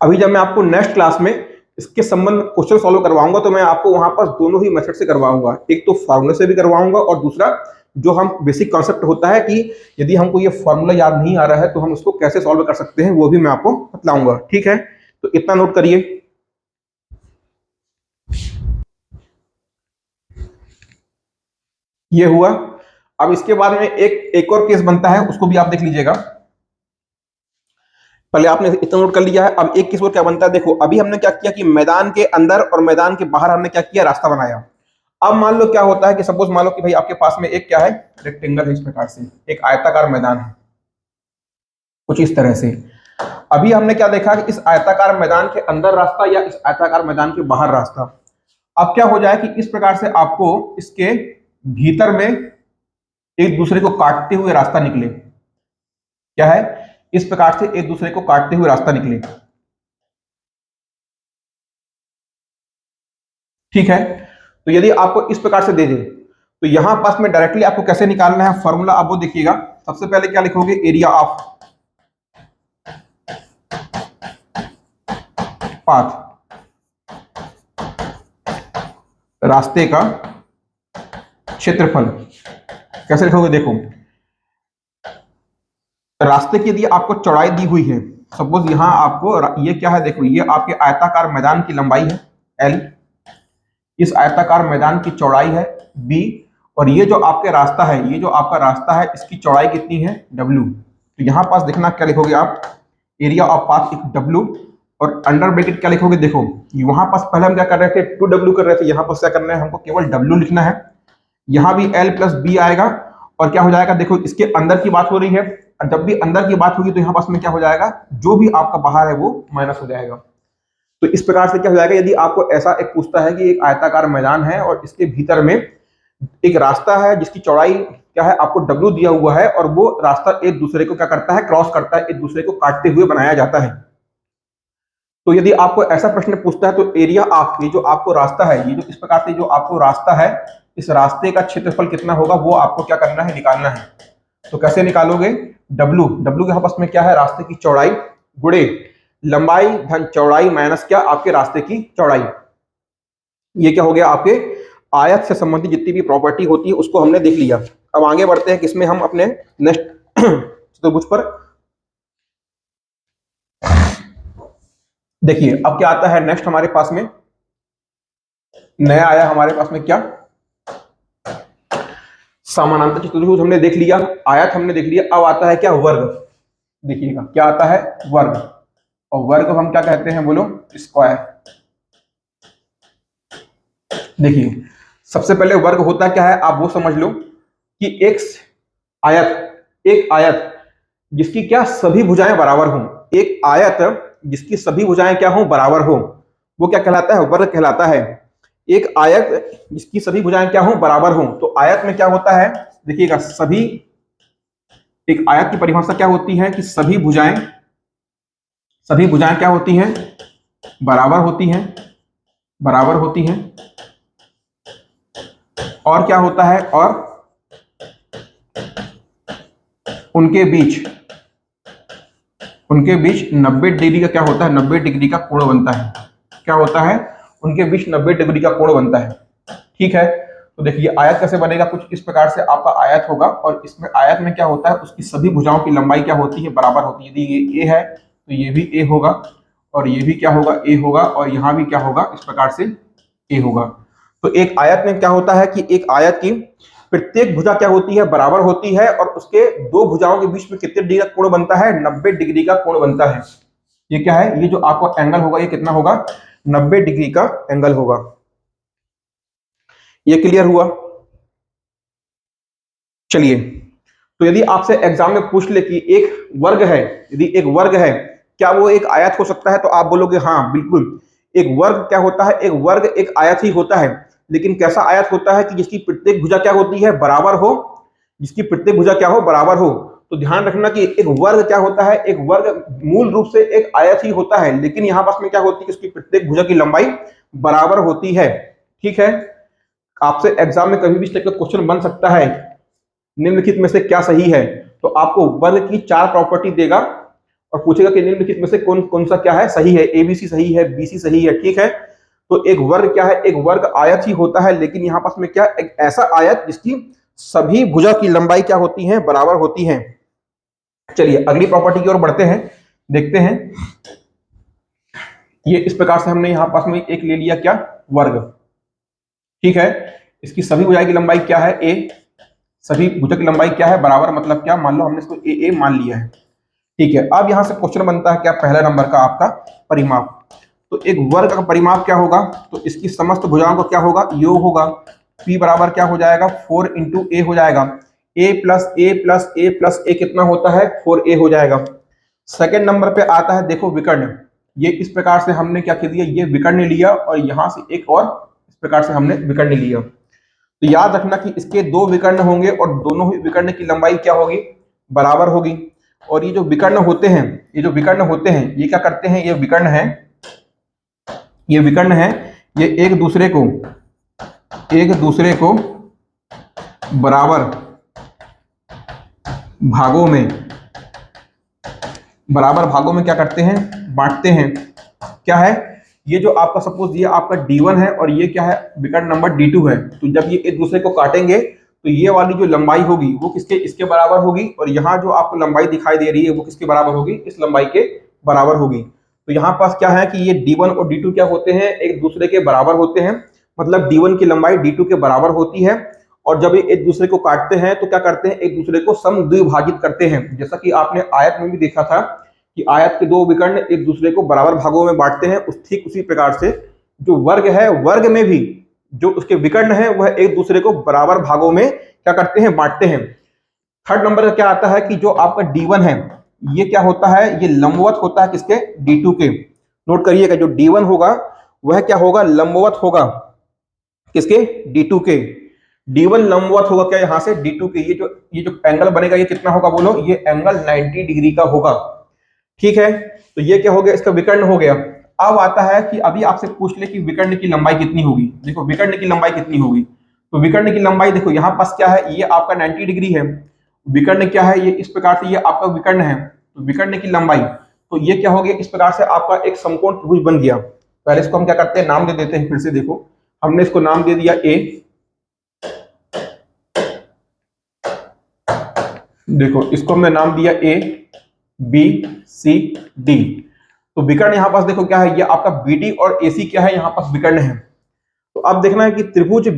Speaker 1: अभी जब मैं आपको नेक्स्ट क्लास में इसके संबंध क्वेश्चन सॉल्व करवाऊंगा तो मैं आपको वहां पर दोनों ही मेथड से करवाऊंगा, एक तो फॉर्मूला से भी करवाऊंगा और दूसरा जो हम बेसिक कॉन्सेप्ट होता है कि यदि हमको ये फॉर्मूला याद नहीं आ रहा है तो हम उसको कैसे सॉल्व कर सकते हैं, वो भी मैं आपको बतलाऊंगा। ठीक है, तो इतना नोट करिए। ये हुआ। अब इसके बाद में एक और केस बनता है, उसको भी आप देख लीजिएगा। पहले आपने इतना नोट कर लिया है, अब एक केस और क्या बनता है, देखो अभी हमने क्या किया कि मैदान के अंदर और मैदान के बाहर हमने क्या किया, रास्ता बनाया। अब मान लो क्या होता है कि सपोज मान लो कि भाई आपके पास में एक क्या है, रेक्टेंगल है, इस प्रकार से एक आयताकार मैदान है कुछ इस तरह से। अभी हमने क्या देखा कि इस आयताकार मैदान के अंदर रास्ता या इस आयताकार मैदान के बाहर रास्ता। अब क्या हो जाए कि इस प्रकार से आपको इसके भीतर में एक दूसरे को काटते हुए रास्ता निकले, क्या है, इस प्रकार से एक दूसरे को काटते हुए रास्ता निकले। ठीक है, तो यदि आपको इस प्रकार से दे दे तो यहां पास में डायरेक्टली आपको कैसे निकालना है फॉर्मूला, आप वो देखिएगा। सबसे पहले क्या लिखोगे, एरिया ऑफ पाथ, रास्ते का क्षेत्रफल। कैसे लिखोगे, देखो रास्ते की यदि आपको चौड़ाई दी हुई है, सपोज यहां आपको ये क्या है, देखो ये आपके आयताकार मैदान की लंबाई है L, इस आयताकार मैदान की चौड़ाई है B, और ये जो आपके रास्ता है, ये जो आपका रास्ता है इसकी चौड़ाई कितनी है W। तो यहां पास देखना क्या लिखोगे आप, एरिया ऑफ पाथ W, और अंडर ब्रैकेट क्या लिखोगे, देखो वहां पास पहले हम क्या कर रहे थे 2W कर रहे थे, यहां पास क्या करना है हमको केवल W लिखना है। यहां भी L प्लस B आएगा, और क्या हो जाएगा, देखो इसके अंदर की बात हो रही है, और जब भी अंदर की बात होगी तो यहाँ पास में क्या हो जाएगा, जो भी आपका बाहर है वो माइनस हो जाएगा। तो इस प्रकार से क्या हो जाएगा, यदि आपको ऐसा एक पूछता है कि एक आयताकार मैदान है और इसके भीतर में एक रास्ता है जिसकी चौड़ाई क्या है, आपको W दिया हुआ है, और वो रास्ता एक दूसरे को क्या करता है, क्रॉस करता है, एक दूसरे को काटते हुए बनाया जाता है। तो यदि आपको ऐसा प्रश्न पूछता है तो एरिया ऑफ, ये जो आपको रास्ता है, ये जो इस प्रकार से जो आपको रास्ता है, इस रास्ते का क्षेत्रफल कितना होगा वो आपको क्या करना है, निकालना है। तो कैसे निकालोगे, W के यहाँ पास में क्या है, रास्ते की चौड़ाई गुणे लंबाई धन चौड़ाई माइनस क्या, आपके रास्ते की चौड़ाई। ये क्या हो गया, आपके आयत से संबंधित जितनी भी प्रॉपर्टी होती है उसको हमने देख लिया। अब आगे बढ़ते हैं किसमें, हम अपने नेक्स्ट चतुर्भुज पर। देखिए अब क्या आता है नेक्स्ट हमारे पास में, नया आया हमारे पास में क्या, समानांतर चतुर्भुज हमने देख लिया, आयत हमने देख लिया। अब आता है क्या, वर्ग। देखिएगा क्या आता है, वर्ग, और वर्ग हम क्या कहते हैं, बोलो, स्क्वायर। देखिए सबसे पहले वर्ग होता क्या है, आप वो समझ लो कि एक आयत जिसकी क्या सभी भुजाएं बराबर हों। एक आयत जिसकी सभी भुजाएं क्या हो, बराबर हो, वो क्या कहलाता है, वर्ग कहलाता है। एक आयत जिसकी सभी भुजाएं क्या हो, बराबर हो, तो आयत में क्या होता है, देखिएगा सभी, एक आयत की परिभाषा क्या होती है कि सभी भुजाएं क्या होती हैं, बराबर होती हैं, बराबर होती हैं, और क्या होता है, और उनके बीच 90 डिग्री का क्या होता है, 90 डिग्री का कोण बनता है। क्या होता है, उनके बीच 90 डिग्री का कोण बनता है। ठीक है, तो देखिए आयत कैसे बनेगा, कुछ इस प्रकार से आपका आयत होगा, और इसमें आयत में क्या होता है, उसकी सभी भुजाओं की लंबाई क्या होती है, बराबर होती है। यदि ये ए है तो ये भी ए होगा, और ये भी क्या होगा, ए होगा, और यहाँ भी क्या होगा, इस प्रकार से ए होगा। तो एक आयत में क्या होता है कि एक आयत की प्रत्येक भुजा क्या होती है, बराबर होती है, और उसके दो भुजाओं के बीच में कितने डिग्री का कोण बनता है, 90 डिग्री का कोण बनता है। ये क्या है, ये जो आपका एंगल होगा, ये कितना होगा, 90 डिग्री का एंगल होगा। ये क्लियर हुआ। चलिए, तो यदि आपसे एग्जाम में पूछ ले कि एक वर्ग है, यदि एक वर्ग है, क्या वो एक आयत हो सकता है, तो आप बोलोगे हाँ बिल्कुल। एक वर्ग क्या होता है, एक वर्ग एक आयत ही होता है, लेकिन कैसा आयत होता है कि जिसकी प्रत्येक भुजा क्या होती है, बराबर हो, जिसकी प्रत्येक भुजा क्या हो, बराबर हो। तो ध्यान रखना कि एक वर्ग क्या होता है, एक वर्ग मूल रूप से एक आयत ही होता है, लेकिन यहां पास में क्या होती है, उसकी प्रत्येक भुजा की लंबाई बराबर होती है। ठीक है, आपसे एग्जाम में कभी भी इस टाइप का क्वेश्चन बन सकता है, निम्नलिखित में से क्या सही है, तो आपको वर्ग की 4 प्रॉपर्टी देगा और पूछेगा कि निम्नलिखित में से कौन कौन सा क्या है, सही है, एबीसी सही है, बीसी सही है। ठीक है, तो एक वर्ग क्या है, एक वर्ग आयत ही होता है, लेकिन यहां पास में क्या, एक ऐसा आयत जिसकी सभी भुजा की लंबाई क्या होती है, बराबर होती है। चलिए अगली प्रॉपर्टी की ओर बढ़ते हैं, देखते हैं। ये इस प्रकार से हमने यहां पास में एक ले लिया क्या, वर्ग। ठीक है, इसकी सभी भुजा की लंबाई क्या है, ए, सभी भुजा की लंबाई क्या है, बराबर, मतलब क्या, मान लो हमने इसको ए मान लिया है। ठीक है, अब यहां से क्वेश्चन बनता है क्या, पहला नंबर का आपका परिमाप। तो एक वर्ग का परिमाप क्या होगा, तो इसकी समस्त भुजाओं का क्या होगा, योग होगा। P बराबर क्या हो जाएगा, 4 इंटू ए हो जाएगा, a plus a plus a plus a कितना होता है, 4a हो जाएगा। सेकेंड नंबर पे आता है देखो विकर्ण। ये इस प्रकार से हमने क्या कर दिया, ये विकर्ण लिया, और यहां से एक और इस प्रकार से हमने विकर्ण लिया। तो याद रखना कि इसके दो विकर्ण होंगे, और दोनों ही विकर्ण की लंबाई क्या होगी, बराबर होगी। और ये जो विकर्ण होते हैं, ये क्या करते हैं, ये विकर्ण है, ये एक दूसरे को बराबर भागों में क्या करते हैं, बांटते हैं। क्या है, ये जो आपका सपोज ये आपका D1 है, और ये क्या है, विकर्ण नंबर D2 है। तो जब ये एक दूसरे को काटेंगे, तो ये वाली जो लंबाई होगी वो इसके बराबर होगी, और यहाँ जो आपको लंबाई दिखाई दे रही है वो किसके बराबर होगी, इस लंबाई के बराबर होगी। तो यहाँ पास क्या है कि ये D1 और D2 क्या होते हैं, एक दूसरे के बराबर होते हैं, मतलब D1 की लंबाई D2 के बराबर होती है। और जब ये एक दूसरे को काटते हैं तो क्या करते हैं, एक दूसरे को समद्विभाजित करते हैं। जैसा कि आपने आयत में भी देखा था कि आयत के दो विकर्ण एक दूसरे को बराबर भागों में बांटते हैं, ठीक उसी प्रकार से जो वर्ग है, वर्ग में भी जो उसके विकर्ण है वह एक दूसरे को बराबर भागों में क्या करते हैं, बांटते हैं। थर्ड नंबर का क्या आता है कि जो आपका D1 है, ये क्या होता है, ये लंबवत होता है किसके, D2 के। नोट करिएगा, जो D1 होगा वह क्या होगा, लंबवत होगा किसके, D2 के। D1 लंबवत होगा क्या, यहां से D2 के। ये जो एंगल बनेगा ये कितना होगा, बोलो, ये एंगल 90 डिग्री का होगा। ठीक है, तो ये क्या हो गया, इसका विकर्ण हो गया। अब आता है कि अभी आपसे पूछ ले कि विकर्ण की लंबाई कितनी होगी। देखो विकर्ण की लंबाई कितनी होगी, तो विकर्ण की लंबाई देखो यहाँ पास क्या है, ये आपका 90 डिग्री है। विकर्ण क्या है, ये इस प्रकार से, ये आपका विकर्ण है, तो विकर्ण की लंबाई, तो ये क्या हो गया, इस प्रकार से आपका एक समकोण त्रिभुज बन गया। पहले इसको हम क्या करते हैं, नाम दे देते हैं। फिर से देखो, हमने इसको नाम दे दिया ए। देखो इसको हमने नाम दिया ए बी सी डी। तो विकर्ण यहां पास देखो क्या है, ये आपका बीडी और एसी क्या है, यहां पास विकर्ण है। तो अब देखना है कि त्रिभुज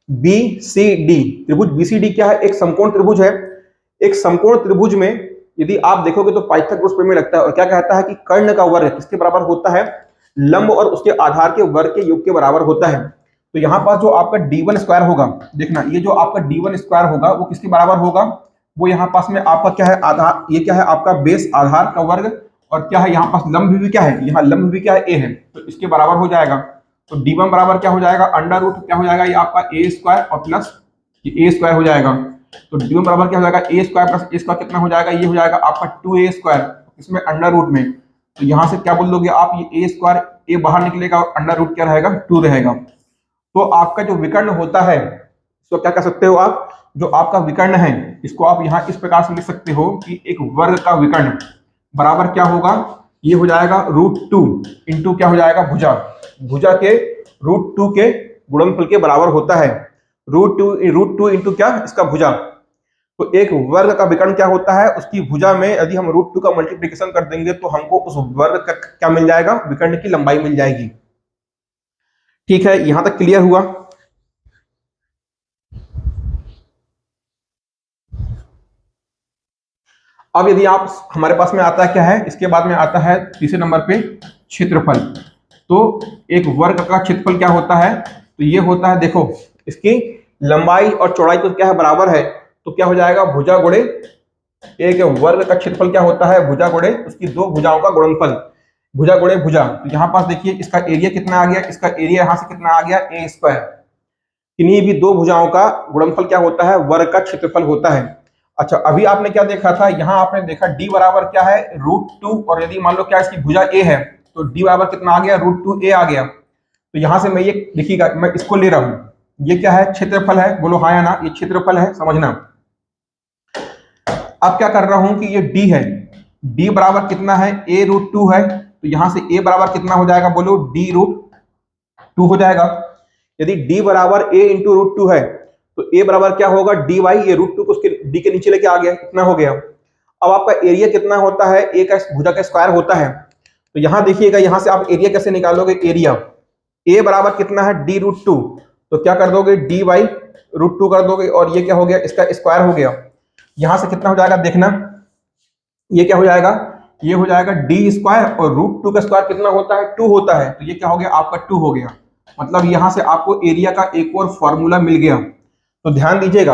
Speaker 1: बीसीडी, त्रिभुज बीसीडी क्या है, एक समकोण त्रिभुज है। एक समकोण त्रिभुज में यदि आप देखोगे तो पाइथागोरस प्रमेय लगता है, और क्या कहता है कि कर्ण का वर्ग किसके बराबर होता है, लंब और उसके आधार के वर्ग के योग के बराबर होता है। तो यहाँ पास जो आपका D1 स्क्वायर होगा, देखना ये जो आपका D1 स्क्वायर होगा वो किसके बराबर होगा, वो यहाँ पास में आपका क्या है, आधार, ये क्या है आपका बेस आधार का वर्ग, और क्या है यहाँ पास लंब भी क्या है, यहाँ लंब भी क्या है, ए है, तो इसके बराबर हो जाएगा। तो d1 बराबर क्या हो जाएगा, अंडर रूट क्या हो जाएगा, ये आपका ए स्क्वायर और प्लस ये ए स्क्वायर हो जाएगा। तो d1 बराबर क्या हो जाएगा, ए स्क्वायर प्लस ए स्क्वायर कितना हो जाएगा, ये हो जाएगा आपका 2a स्क्वायर, इसमें अंडर रूट में, तो यहाँ से क्या बोल दोगे आप, ये ए स्क्वायर, ए बाहर निकलेगा और अंडर रूट क्या रहेगा, 2 रहेगा। तो आपका जो विकर्ण होता है इसको क्या कह सकते हो आप, जो आपका विकर्ण है इसको आप यहाँ इस प्रकार से लिख सकते हो कि एक वर्ग का विकर्ण बराबर क्या होगा, ये हो जाएगा √2 इंटू क्या हो जाएगा, भुजा, भुजा के √2 के गुणनफल के बराबर होता है। √2 इंटू क्या, इसका भुजा। तो एक वर्ग का विकर्ण क्या होता है, उसकी भुजा में यदि हम √2 का मल्टीप्लिकेशन कर देंगे तो हमको उस वर्ग का क्या मिल जाएगा, विकर्ण की लंबाई मिल जाएगी। ठीक है, यहां तक क्लियर हुआ। अब यदि आप हमारे पास में आता है क्या है, इसके बाद में आता है तीसरे नंबर पे क्षेत्रफल। तो एक वर्ग का क्षेत्रफल क्या होता है, तो ये होता है, देखो इसकी लंबाई और चौड़ाई तो क्या है, बराबर है, तो क्या हो जाएगा, भुजा गुणे, एक वर्ग का क्षेत्रफल क्या होता है, भुजा गुणे उसकी दो भुजाओं का गुणनफल, भुजा गुणे भुजा। तो यहाँ पास देखिए इसका एरिया कितना आ गया, इसका एरिया यहाँ से कितना आ गया, ए स्क्वायर। किन्हीं भी दो भुजाओं का गुणनफल क्या होता है, वर्ग का क्षेत्रफल होता है। अच्छा, अभी आपने क्या देखा था, यहाँ आपने देखा d बराबर क्या है, √2, और यदि मान लो क्या इसकी भुजा a है तो d बराबर कितना आ गया, √2a आ गया। तो यहां से मैं ये देखिएगा, मैं इसको ले रहा हूं, ये क्या है, क्षेत्रफल है, बोलो हाँ या ना, ये क्षेत्रफल है, समझना। अब क्या कर रहा हूं कि ये d है, d बराबर कितना है, a√2 है, तो यहां से a बराबर कितना हो जाएगा, बोलो d√2 हो जाएगा। यदि d बराबर a इंटू √2 है तो a बराबर क्या होगा, dy, ये √2 को उसके d के नीचे लेके आ गया, कितना हो गया। अब आपका एरिया कितना होता है, a का भुजा का स्क्वायर होता है। तो यहां देखिएगा, यहां से आप एरिया कैसे निकालोगे, एरिया a बराबर कितना है, d√2, तो क्या कर दोगे, dy√2 कर दोगे, और ये क्या हो गया, इसका स्क्वायर हो गया। यहां से कितना हो जाएगा, देखना ये क्या हो जाएगा, ये हो जाएगा d स्क्वायर, और √2 का स्क्वायर कितना होता है, 2 होता है, तो ये क्या हो गया, आपका 2 हो गया। मतलब यहां से आपको एरिया का एक और फॉर्मूला मिल गया। तो ध्यान दीजिएगा,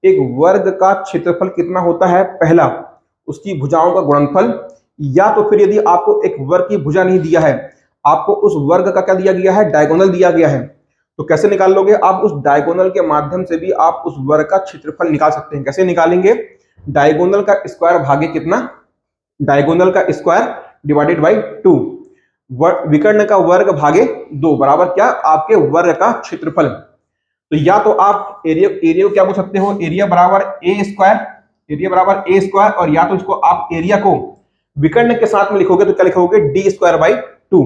Speaker 1: एक वर्ग का क्षेत्रफल कितना होता है, पहला उसकी भुजाओं का गुणनफल, या तो फिर यदि आपको एक वर्ग की भुजा नहीं दिया है, आपको उस वर्ग का क्या दिया गया है, डायगोनल दिया गया है, तो कैसे निकाल लोगे आप, उस डायगोनल के माध्यम से भी आप उस वर्ग का क्षेत्रफल निकाल सकते हैं। कैसे निकालेंगे, डायगोनल का स्क्वायर भागे कितना, डायगोनल का स्क्वायर डिवाइडेड बाई 2, विकर्ण का वर्ग भागे 2 बराबर क्या, आपके वर्ग का क्षेत्रफल। तो या तो आप एरिया एरिया को क्या बोल सकते हो, एरिया बराबर ए स्क्वायर, एरिया बराबर ए स्क्वायर, और या तो इसको आप एरिया को विकर्ण के साथ में लिखोगे तो क्या लिखोगे, d²/2।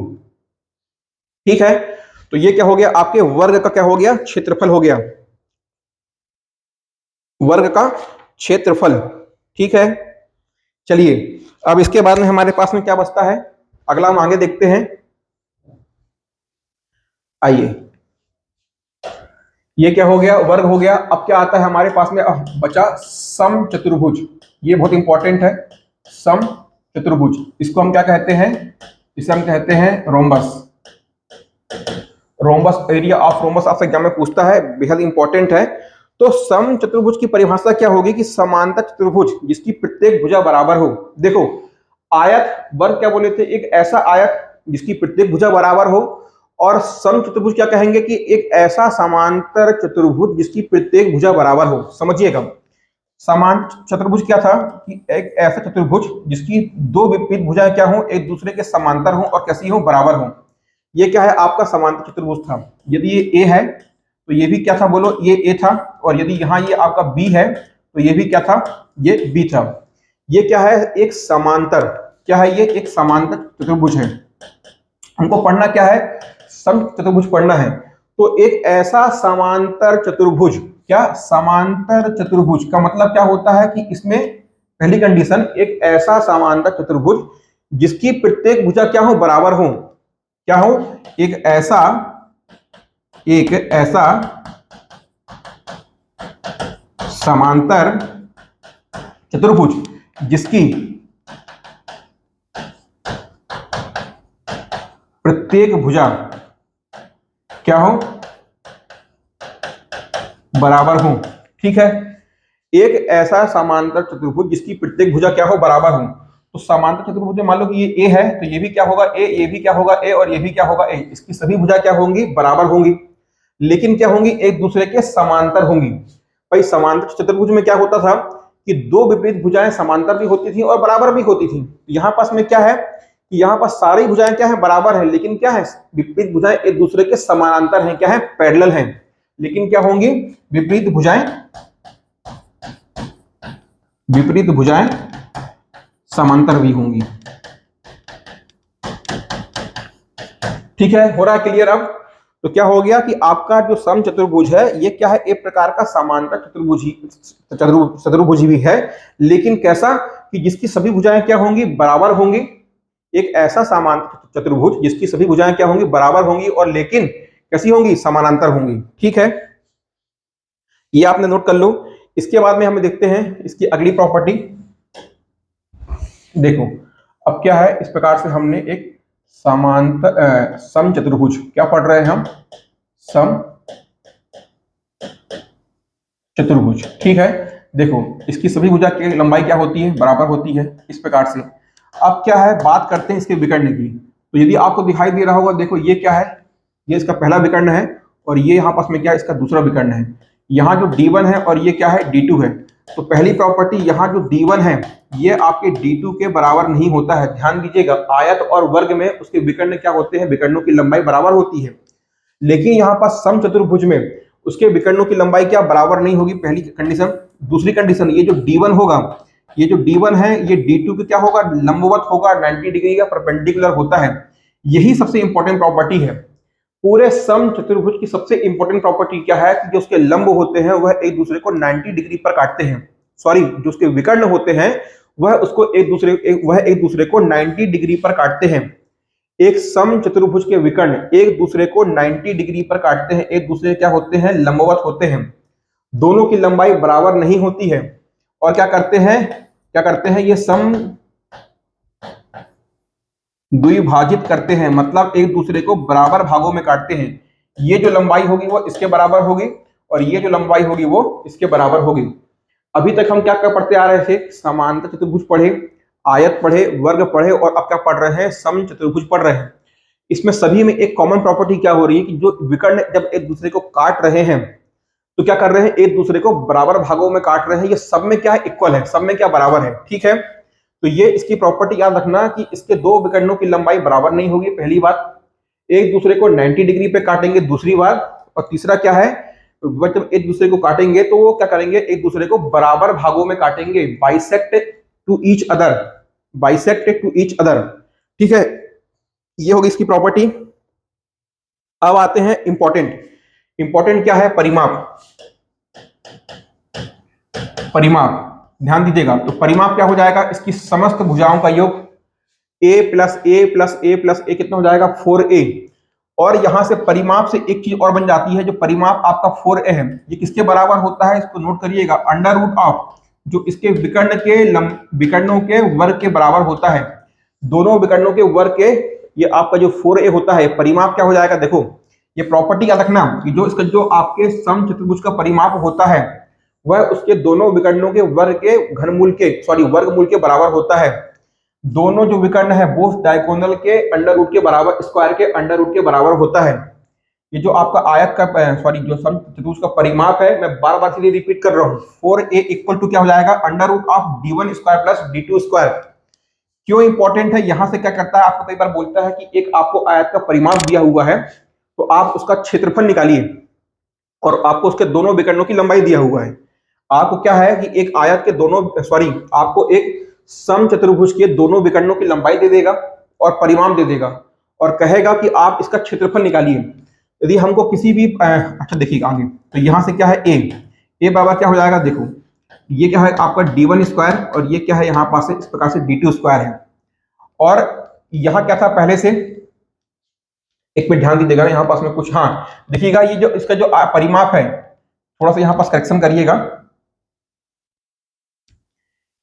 Speaker 1: ठीक है, तो ये क्या हो गया, आपके वर्ग का क्या हो गया, क्षेत्रफल हो गया, वर्ग का क्षेत्रफल। ठीक है, चलिए अब इसके बाद में हमारे पास में क्या बचता है, अगला हम आगे देखते हैं। आइए, ये क्या हो गया, वर्ग हो गया। अब क्या आता है हमारे पास में, बचा सम चतुर्भुज। ये बहुत इंपॉर्टेंट है, सम चतुर्भुज, इसको हम क्या कहते हैं, इसे हम कहते हैं rhombus. Rhombus, area of rhombus आपसे एग्जाम में पूछता है, बेहद इंपॉर्टेंट है। तो सम चतुर्भुज की परिभाषा क्या होगी कि समांतर चतुर्भुज जिसकी प्रत्येक भुजा बराबर हो। देखो आयत, वर्ग क्या बोले थे, एक ऐसा आयत जिसकी प्रत्येक भुजा बराबर हो, और सम चतुर्भुज क्या कहेंगे कि एक ऐसा समांतर चतुर्भुज जिसकी प्रत्येक भुजा बराबर हो। समझिएगा, समान चतुर्भुज क्या था कि एक ऐसा चतुर्भुज जिसकी दो विपरीत भुजाएं क्या हो, एक दूसरे के समांतर हो और कैसी हो, बराबर हो। ये क्या है, आपका समांतर चतुर्भुज था। यदि ये ए है तो ये भी क्या था, बोलो ये ए था, और यदि यहाँ ये आपका बी है तो ये भी क्या था, ये बी था। ये क्या है, एक समांतर, क्या है, ये एक समांतर चतुर्भुज है। हमको पढ़ना क्या है, सम चतुर्भुज पढ़ना है। तो एक ऐसा समांतर चतुर्भुज, क्या समांतर चतुर्भुज का मतलब क्या होता है कि इसमें पहली कंडीशन, एक ऐसा समांतर चतुर्भुज जिसकी प्रत्येक भुजा क्या हो, बराबर हो। क्या हो, एक ऐसा समांतर चतुर्भुज जिसकी प्रत्येक भुजा क्या हो, बराबर हो। ठीक है, एक ऐसा समांतर चतुर्भुज जिसकी प्रत्येक भुजा क्या हो, बराबर हो। तो तो समांतर चतुर्भुज में मान लो कि ये ए है, तो ये भी क्या होगा ए, ये भी क्या होगा ए, और ये भी क्या होगा ए। इसकी सभी भुजा क्या होंगी, बराबर होंगी, लेकिन क्या होंगी, एक दूसरे के समांतर होंगी। भाई समांतर चतुर्भुज में क्या होता था कि दो विपरीत भुजाएं समांतर भी होती थी और बराबर भी होती थी। यहाँ पास में क्या है कि यहाँ पर सारी भुजाएं क्या है, बराबर है, लेकिन क्या है, विपरीत भुजाएं एक दूसरे के समानांतर हैं, क्या है, पैरेलल हैं। लेकिन क्या होंगी, विपरीत भुजाएं समांतर भी होंगी। ठीक है, हो रहा है क्लियर अब? तो क्या हो गया कि आपका जो सम चतुर्भुज है ये क्या है, एक प्रकार का समांतर चतुर्भुज भी है, लेकिन कैसा कि जिसकी सभी भुजाएं क्या होंगी, बराबर होंगी। एक ऐसा समांतर चतुर्भुज जिसकी सभी भुजाएं क्या होंगी, बराबर होंगी, और लेकिन कैसी होंगी, समानांतर होंगी। ठीक है, ये आपने नोट कर लो। इसके बाद में हम देखते हैं इसकी अगली प्रॉपर्टी। देखो अब क्या है, इस प्रकार से हमने एक समांतर सम चतुर्भुज क्या पढ़ रहे हैं हम, सम चतुर्भुज। ठीक है, देखो इसकी सभी भुजा की लंबाई क्या होती है, बराबर होती है, इस प्रकार से। अब क्या है, बात करते हैं इसके विकर्ण की। तो यदि आपको दिखाई दे रहा होगा, देखो ये क्या है, ये इसका पहला विकर्ण है, और ये यहाँ पास में क्या है, इसका दूसरा विकर्ण है। यहाँ जो D1 है और ये क्या है, D2 है। तो पहली प्रॉपर्टी, यहाँ जो D1 है ये आपके D2 के बराबर नहीं होता है। ध्यान दीजिएगा, आयत और वर्ग में उसके विकर्ण क्या होते हैं, विकर्णों की लंबाई बराबर होती है, लेकिन यहाँ पर सम चतुर्भुज में उसके विकर्णों की लंबाई क्या बराबर नहीं होगी, पहली कंडीशन। दूसरी कंडीशन, ये जो D1 होगा, ये जो D1 है ये D2 के क्या होगा, लंबवत होगा, 90 डिग्री का परपेंडिकुलर होता है। यही सबसे इंपॉर्टेंट प्रॉपर्टी है। पूरे सम चतुर्भुज की सबसे इंपॉर्टेंट प्रॉपर्टी क्या है कि जो उसके लंब होते हैं वह एक दूसरे को 90 डिग्री पर काटते हैं। सॉरी, जो उसके विकर्ण होते हैं वह एक दूसरे को 90 डिग्री पर काटते हैं। एक सम चतुर्भुज के विकर्ण एक दूसरे को 90 डिग्री पर काटते हैं, एक दूसरे क्या होते हैं, लंबवत होते हैं। दोनों की लंबाई बराबर नहीं होती है, और क्या करते हैं ये सम द्विभाजित करते हैं, मतलब एक दूसरे को बराबर भागों में काटते हैं। ये जो लंबाई होगी वो इसके बराबर होगी, और ये जो लंबाई होगी वो इसके बराबर होगी। अभी तक हम क्या पढ़ते आ रहे थे, समांतर चतुर्भुज पढ़े, आयत पढ़े, वर्ग पढ़े, और अब क्या पढ़ रहे हैं, सम चतुर्भुज पढ़ रहे हैं। इसमें सभी में एक कॉमन प्रॉपर्टी क्या हो रही है कि जो विकर्ण जब एक दूसरे को काट रहे हैं तो क्या कर रहे हैं, एक दूसरे को बराबर भागों में काट रहे हैं। ये सब में क्या है, इक्वल है, सब में क्या बराबर है। ठीक है, तो ये इसकी प्रॉपर्टी याद रखना कि इसके दो विकर्णों की लंबाई बराबर नहीं होगी, पहली बात। एक दूसरे को 90 डिग्री पे काटेंगे, दूसरी बात। और तीसरा क्या है, जब एक दूसरे को काटेंगे तो वो क्या करेंगे, एक दूसरे को बराबर भागों में काटेंगे, बाइसेक्ट टू ईच अदर। ठीक है, ये होगी इसकी प्रॉपर्टी। अब आते हैं इंपॉर्टेंट क्या है, परिमाप। ध्यान दीजिएगा, तो परिमाप क्या हो जाएगा, इसकी समस्त भुजाओं का योग, a plus a plus a plus a कितना हो जाएगा, 4a। और यहां से परिमाप से एक चीज और बन जाती है, जो परिमाप आपका 4a है ये किसके बराबर होता है, इसको नोट करिएगा, अंडर रूट ऑफ जो इसके विकर्णों के वर्ग के बराबर होता है। दोनों विकर्णों के वर्ग के, ये आपका जो 4a होता है, परिमाप क्या हो जाएगा। देखो ये प्रॉपर्टी याद रखना कि जो इसका जो आपके सम चतुर्भुज का परिमाप होता है वह उसके दोनों विकर्णों के वर्गमूल के बराबर होता है। दोनों जो विकर्ण है वो डायगोनल के अंडर रूट के बराबर, स्क्वायर के अंडर रूट के बराबर होता है। ये जो आपका आयत का जो सम चतुर्भुज का परिमाप है, मैं बार बार इसलिए रिपीट कर रहा हूँ, 4a इक्वल टू क्या हो जाएगा, under root of d1 square plus d2 square. क्यों इंपॉर्टेंट है, यहां से क्या करता है, आपको कई बार बोलता है कि एक आपको आयत का परिमाप दिया हुआ है तो आप उसका क्षेत्रफल निकालिए, और आपको उसके दोनों विकर्णों की लंबाई दिया हुआ है। आपको क्या है कि एक आयत के आपको एक सम चतुर्भुज के दोनों विकर्णों की लंबाई दे देगा और परिमाप दे देगा, और कहेगा कि आप इसका क्षेत्रफल निकालिए। यदि हमको किसी भी अच्छा देखिएगा आगे, तो यहां से क्या है, ए बराबर क्या हो जाएगा, देखो ये क्या है आपका d1 स्क्वायर, और ये क्या है यहाँ पास इस प्रकार से d2 स्क्वायर है। और यहाँ क्या था पहले से, एक मिनट ध्यान दीजिएगा यहाँ पास में कुछ, हाँ देखिएगा, ये जो इसका जो परिमाप है, थोड़ा सा यहाँ पास करेक्शन करिएगा,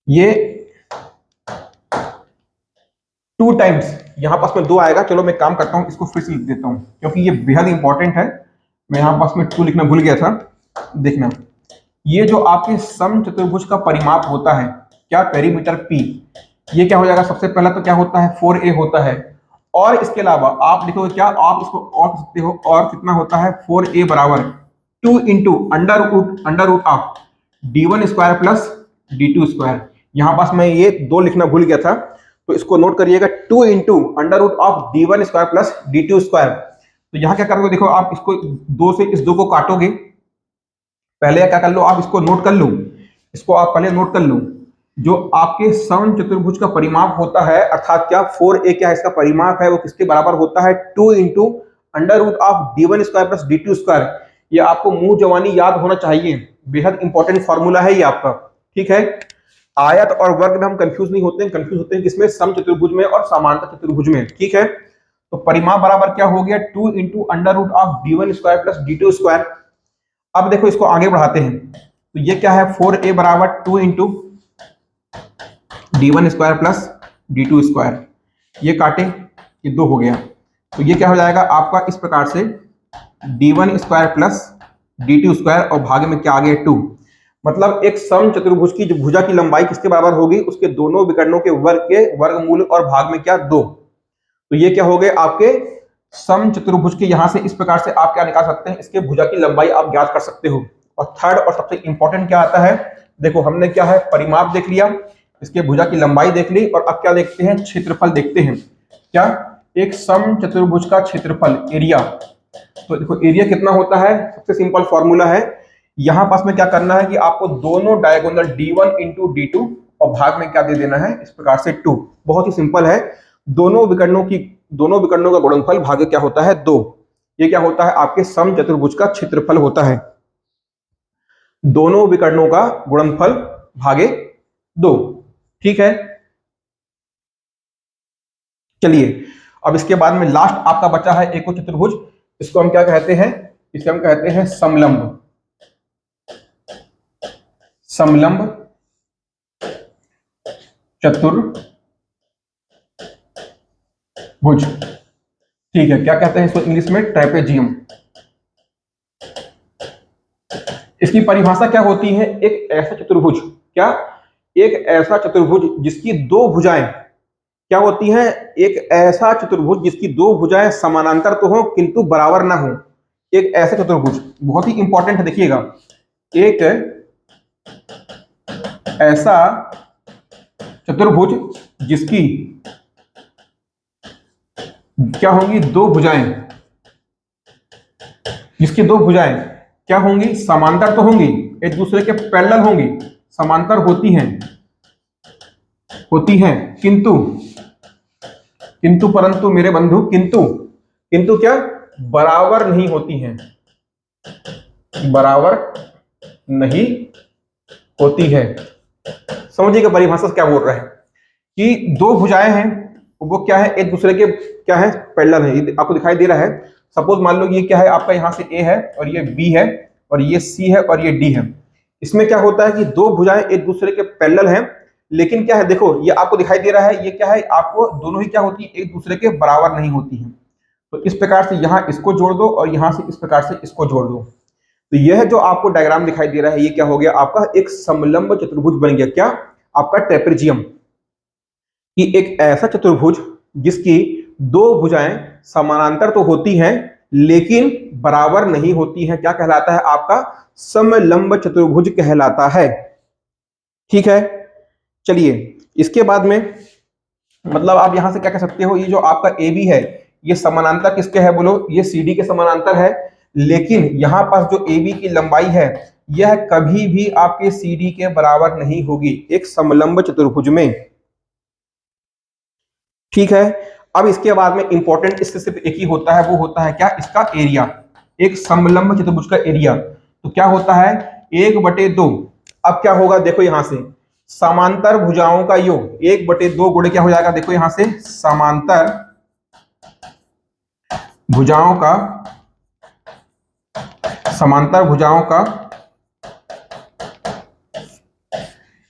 Speaker 1: ये 2 टाइम्स यहाँ पास में 2 आएगा। चलो मैं काम करता हूँ, इसको फिर से लिख देता हूँ क्योंकि ये बेहद इंपॉर्टेंट है। मैं यहाँ पास में 2 लिखना भूल गया था। देखना, ये जो आपके सम चतुर्भुज का परिमाप होता है, क्या, पेरीमीटर P, ये क्या हो जाएगा, सबसे पहला तो क्या होता है 4a होता है, और इसके अलावा आप देखोगे क्या, आप इसको और कर सकते हो, और कितना होता है 4a बराबर 2 into under root of d1 square plus d2 square. यहाँ पास मैं ये 2 लिखना भूल गया था, तो इसको नोट करिएगा, 2 into under root of d1 square plus d2 square. तो यहाँ क्या करोगे, देखो आप इसको 2 से इस 2 को काटोगे, पहले क्या कर लो, आप इसको नोट कर लो, इसको आप पहले नोट कर लो, जो आपके समचतुर्भुज का परिमाप होता है, अर्थात क्या 4a क्या है इसका परिमाप है, वो किसके बराबर होता है 2 into under root of d1 square plus d2 square. ये आपको मुंह जवानी याद होना चाहिए, बेहद इंपॉर्टेंट फॉर्मूला है ये आपका। ठीक है, आयत और वर्ग में हम कंफ्यूज नहीं होते हैं, कंफ्यूज होते हैं किसमें, समचतुर्भुज में और समांतर चतुर्भुज में। ठीक है, तो परिमाप बराबर क्या हो गया 2 into under root of d1 square plus d2 square. अब देखो इसको आगे बढ़ाते हैं, तो ये क्या है 4a बराबर 2 into d1 square plus d2 square, ये काटे, ये 2 हो गया, तो ये क्या हो जाएगा आपका इस प्रकार से d1 square plus d2 square, और भागे में क्या आ गया 2। मतलब एक समचतुर्भुज की जो भुजा की लंबाई किसके बराबर होगी, उसके दोनों विकर्णों के वर्ग के वर्गमूल और भाग में क्या 2। तो ये क्या हो गए आपके समचतुर्भुज के, यहां से इस प्रकार से आप क्या निकाल सकते हैं, इसके भुजा की लंबाई आप ज्ञात कर सकते हो। और थर्ड और सबसे इंपॉर्टेंट क्या आता है, देखो हमने क्या है परिमाप देख लिया, इसके भुजा की लंबाई देख ली, और अब क्या देखते हैं, क्षेत्रफल देखते हैं। क्या, एक समचतुर्भुज का क्षेत्रफल एरिया। तो देखो एरिया कितना होता है, सबसे सिंपल फॉर्मूला है, यहां पास में क्या करना है कि आपको दोनों डायगोनल d1 इंटू d2 और भाग में क्या दे देना है इस प्रकार से 2। बहुत ही सिंपल है, दोनों विकर्णों का गुणनफल भागे क्या होता है 2। ये क्या होता है आपके समचतुर्भुज का क्षेत्रफल होता है, दोनों विकर्णों का गुणनफल भागे 2। ठीक है, चलिए अब इसके बाद में लास्ट आपका बचा है एको चतुर्भुज, इसको हम क्या कहते हैं, इसे हम कहते हैं समलंब। समलंब चतुर्भुज, ठीक है, क्या कहते हैं इसको इंग्लिश में, ट्रेपेजियम। इसकी परिभाषा क्या होती है, एक ऐसा चतुर्भुज, क्या, एक ऐसा चतुर्भुज जिसकी 2 भुजाएं क्या होती हैं, एक ऐसा चतुर्भुज जिसकी 2 भुजाएं समानांतर तो हो किंतु बराबर ना हो, एक ऐसा चतुर्भुज, बहुत ही इंपॉर्टेंट है, देखिएगा, एक ऐसा चतुर्भुज जिसकी क्या होंगी 2 भुजाएं, जिसकी 2 भुजाएं क्या होंगी, समांतर तो होंगी, एक दूसरे के पैरेलल होंगी, समांतर होती हैं, किंतु परंतु मेरे बंधु, किंतु क्या, बराबर नहीं होती हैं, बराबर नहीं होती है। समझिएगा परिभाषा क्या बोल रहा है, कि 2 भुजाएं हैं, वो क्या है, एक दूसरे के क्या है, पैरेलल है, आपको दिखाई दे रहा है। सपोज मान लो ये क्या है आपका, यहाँ से A है और ये B है और ये C है और ये D है। इसमें क्या होता है कि 2 भुजाएं एक दूसरे के पैरेलल हैं, लेकिन क्या है, देखो ये आपको दिखाई दे रहा है, ये क्या है, आपको दोनों ही क्या होती है, एक दूसरे के बराबर नहीं होती है। तो इस प्रकार से यहाँ इसको जोड़ दो और यहाँ से इस प्रकार से इसको जोड़ दो, तो यह जो आपको डायग्राम दिखाई दे रहा है, ये क्या हो गया आपका, एक समलंब चतुर्भुज बन गया, क्या आपका ट्रेपेजियम, कि एक ऐसा चतुर्भुज जिसकी 2 भुजाएं समानांतर तो होती हैं लेकिन बराबर नहीं होती हैं, क्या कहलाता है आपका, समलंब चतुर्भुज कहलाता है। ठीक है, चलिए इसके बाद में मतलब आप यहां से क्या कह सकते हो, ये जो आपका AB है ये समानांतर किसके है बोलो, ये CD के समानांतर है, लेकिन यहां पास जो AB की लंबाई है यह कभी भी आपके CD के बराबर नहीं होगी एक समलंब चतुर्भुज में। ठीक है, अब इसके बाद में इंपॉर्टेंट इससे सिर्फ एक ही होता है, वो होता है क्या, इसका एरिया, एक समलंब चतुर्भुज का एरिया। तो क्या होता है 1/2, अब क्या होगा देखो यहां से, समांतर भुजाओं का योग 1/2 गुणे क्या हो जाएगा, देखो यहां से समांतर भुजाओं का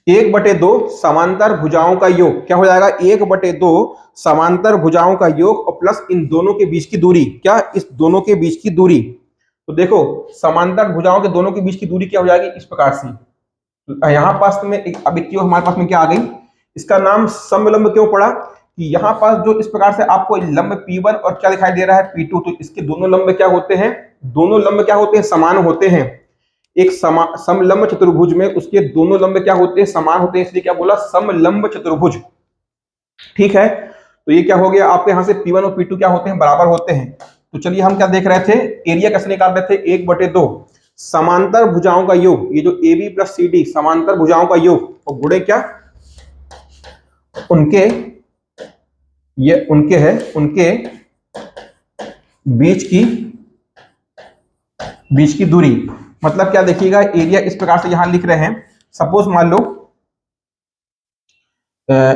Speaker 1: 1/2 समांतर भुजाओं का योग क्या हो जाएगा, 1/2 समांतर भुजाओं का योग और प्लस इन दोनों के बीच की दूरी, क्या, इस दोनों के बीच की दूरी। तो देखो समांतर भुजाओं के दोनों के बीच की दूरी क्या हो जाएगी इस प्रकार से, यहां पास में अब एक हमारे पास में क्या आ गई, इसका नाम समलंब क्यों पड़ा कि यहाँ पास जो इस प्रकार से आपको लंब P1 और क्या दिखाई दे रहा है P2, तो इसके दोनों लंब क्या होते हैं, दोनों लंब क्या होते हैं, समान होते हैं। एक समलंब चतुर्भुज में उसके दोनों लंब क्या होते हैं, समान होते हैं, इसलिए क्या बोला, समलंब चतुर्भुज। ठीक है, तो ये क्या हो गया आपके यहाँ से P1 और P2 क्या होते हैं, बराबर होते हैं। तो चलिए हम क्या देख रहे थे, एरिया कैसे निकाल रहे थे, 1/2 समांतर भुजाओं का योग, ये जो AB प्लस CD समांतर भुजाओं का योग और गुणे क्या उनके, ये उनके है, उनके बीच की दूरी। मतलब क्या देखिएगा, एरिया इस प्रकार से यहां लिख रहे हैं। सपोज मान लो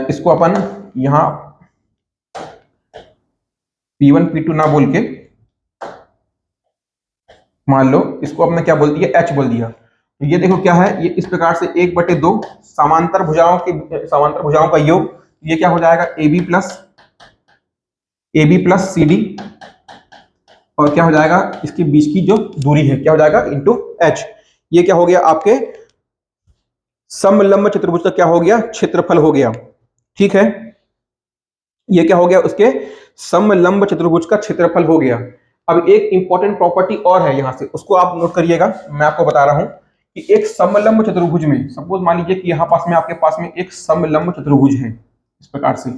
Speaker 1: इसको अपन यहां P1 P2 ना बोल के मान लो इसको अपने क्या बोल दिया, H बोल दिया। तो ये देखो क्या है, ये इस प्रकार से 1/2 समांतर भुजाओं का योग, ये क्या हो जाएगा AB प्लस CD और क्या हो जाएगा इसके बीच की जो दूरी है क्या हो जाएगा इंटू H। ये क्या हो गया आपके समलंब चतुर्भुज का क्या हो गया, क्षेत्रफल हो गया। ठीक है, ये क्या हो गया, उसके समलंब चतुर्भुज का क्षेत्रफल हो गया। अब एक इंपॉर्टेंट प्रॉपर्टी और है यहां से, उसको आप नोट करिएगा, मैं आपको बता रहा हूं कि एक समलंब चतुर्भुज में सपोज मान लीजिए कि यहां पास में आपके पास में एक समलंब चतुर्भुज है इस प्रकार से,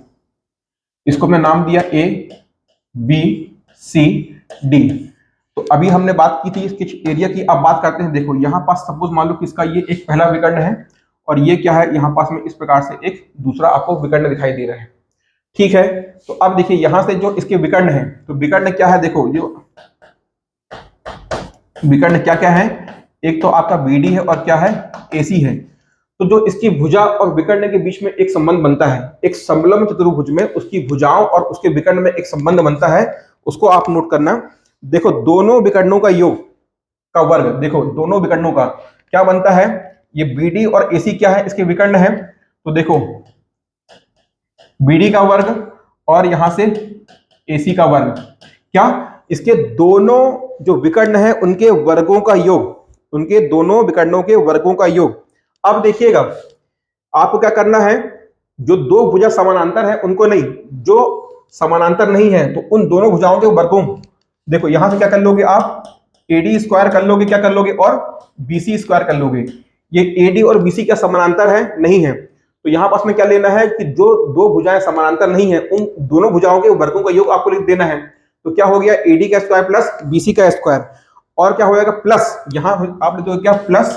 Speaker 1: इसको मैं नाम दिया A B C D। तो अभी हमने बात की थी इसके एरिया की, अब बात करते हैं। देखो यहाँ पास सपोज मान लो कि इसका ये एक पहला विकर्ण है और ये क्या है, यहाँ पास में इस प्रकार से एक दूसरा आपको विकर्ण दिखाई दे रहा है। ठीक है, तो अब देखिए यहां से जो इसके विकर्ण है, तो विकर्ण क्या है, देखो जो विकर्ण क्या क्या है, एक तो आपका BD है और क्या है AC है। तो जो इसकी भुजा और विकर्ण के बीच में एक संबंध बनता है, एक समलंब चतुर्भुज में उसकी भुजाओं और उसके विकर्ण में एक संबंध बनता है, उसको आप नोट करना। देखो दोनों विकर्णों का योग का वर्ग, देखो दोनों विकर्णों का क्या बनता है, ये BD और AC क्या है, इसके विकर्ण है। तो देखो BD का वर्ग और यहां से AC का वर्ग, क्या इसके दोनों जो विकर्ण है उनके वर्गों का योग, उनके दोनों विकर्णों के वर्गों का योग। अब देखिएगा आपको क्या करना है, जो दो भुजा समानांतर है उनको नहीं, जो समानांतर नहीं है तो उन दोनों भुजाओं के वर्गों, देखो यहां से क्या कर लोगे आप, AD स्क्वायर कर लोगे, क्या कर लोगे, और BC स्क्वायर कर लोगे। ये AD और BC क्या समानांतर है, नहीं है, तो यहां पास में क्या लेना है कि जो दो भुजाएं समानांतर नहीं है उन दोनों भुजाओं के वर्गों का योग आपको लिख देना है। तो क्या हो गया, AD का स्क्वायर प्लस BC का स्क्वायर, और क्या हो जाएगा प्लस, यहां आप लिखोगे क्या, प्लस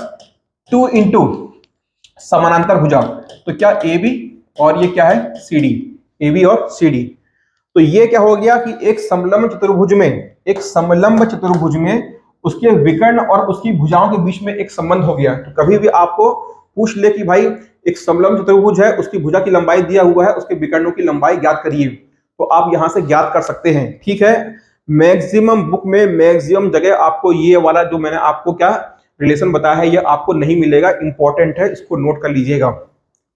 Speaker 1: 2 इंटू समानांतर भुजा, तो क्या AB और ये क्या है CD, AB और CD। तो ये क्या हो गया कि एक समलंब चतुर्भुज में, एक समलंब चतुर्भुज में उसके विकर्ण और उसकी भुजाओं के बीच में एक संबंध हो गया। तो कभी भी आपको पूछ ले कि भाई एक समलंब चतुर्भुज है, उसकी भुजा की लंबाई दिया हुआ है, उसके विकर्णों की लंबाई ज्ञात करिए, तो आप यहां से ज्ञात कर सकते हैं। ठीक है, मैक्सिमम बुक में मैक्सिमम जगह आपको ये वाला जो मैंने आपको क्या रिलेशन बताया है ये आपको नहीं मिलेगा, इंपॉर्टेंट है, इसको नोट कर लीजिएगा।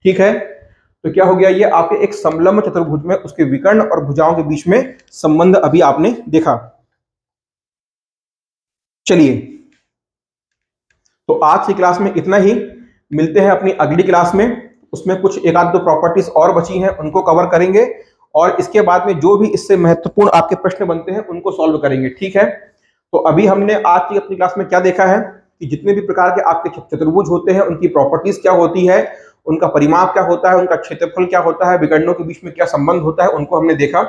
Speaker 1: ठीक है, तो क्या हो गया, ये आपके एक समलंब चतुर्भुज में उसके विकर्ण और भुजाओं के बीच में संबंध अभी आपने देखा। चलिए, तो आज की क्लास में इतना ही, मिलते हैं अपनी अगली क्लास में, उसमें कुछ एक आध दो प्रॉपर्टीज और बची हैं उनको कवर करेंगे, और इसके बाद में जो भी इससे महत्वपूर्ण आपके प्रश्न बनते हैं उनको सॉल्व करेंगे। ठीक है, तो अभी हमने आज की अपनी क्लास में क्या देखा है कि जितने भी प्रकार के आपके चतुर्भुज होते हैं उनकी प्रॉपर्टीज क्या होती है, उनका परिमाप क्या होता है, उनका क्षेत्रफल क्या होता है, विकर्णों के बीच में क्या संबंध होता है, उनको हमने देखा,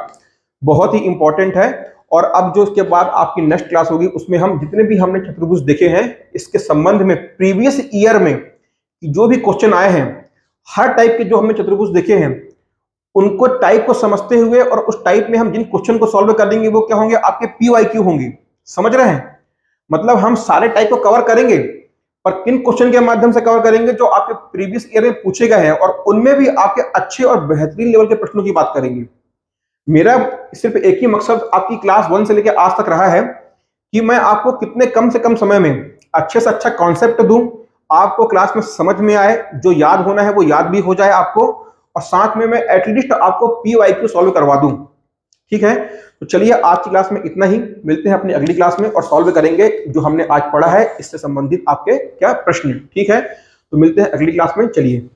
Speaker 1: बहुत ही इंपॉर्टेंट है। और अब जो इसके बाद आपकी नेक्स्ट क्लास होगी उसमें हम जितने भी हमने चतुर्भुज देखे हैं इसके संबंध में प्रीवियस ईयर में जो भी क्वेश्चन आए हैं, हर टाइप के जो हमने चतुर्भुज देखे हैं उनको टाइप को समझते हुए और उस टाइप में हम जिन क्वेश्चन को सॉल्व करेंगे वो क्या होंगे, आपके PYQ होंगे। समझ रहे हैं, मतलब हम सारे टाइप को कवर करेंगे, पर किन क्वेश्चन के माध्यम से कवर करेंगे, जो आपके प्रीवियस ईयर में पूछे गए हैं और उनमें भी आपके अच्छे और बेहतरीन लेवल के प्रश्नों की बात करेंगे। मेरा सिर्फ एक ही मकसद आपकी क्लास 1 से लेकर आज तक रहा है कि मैं आपको कितने कम से कम समय में अच्छे से अच्छा कॉन्सेप्ट दूं, आपको क्लास में समझ में आए, जो याद होना है वो याद भी हो जाए आपको, और साथ में मैं एटलीस्ट आपको PYQ सॉल्व करवा दूं। ठीक है, तो चलिए आज की क्लास में इतना ही, मिलते हैं अपनी अगली क्लास में और सॉल्व करेंगे जो हमने आज पढ़ा है इससे संबंधित आपके क्या प्रश्न। ठीक है, तो मिलते हैं अगली क्लास में, चलिए।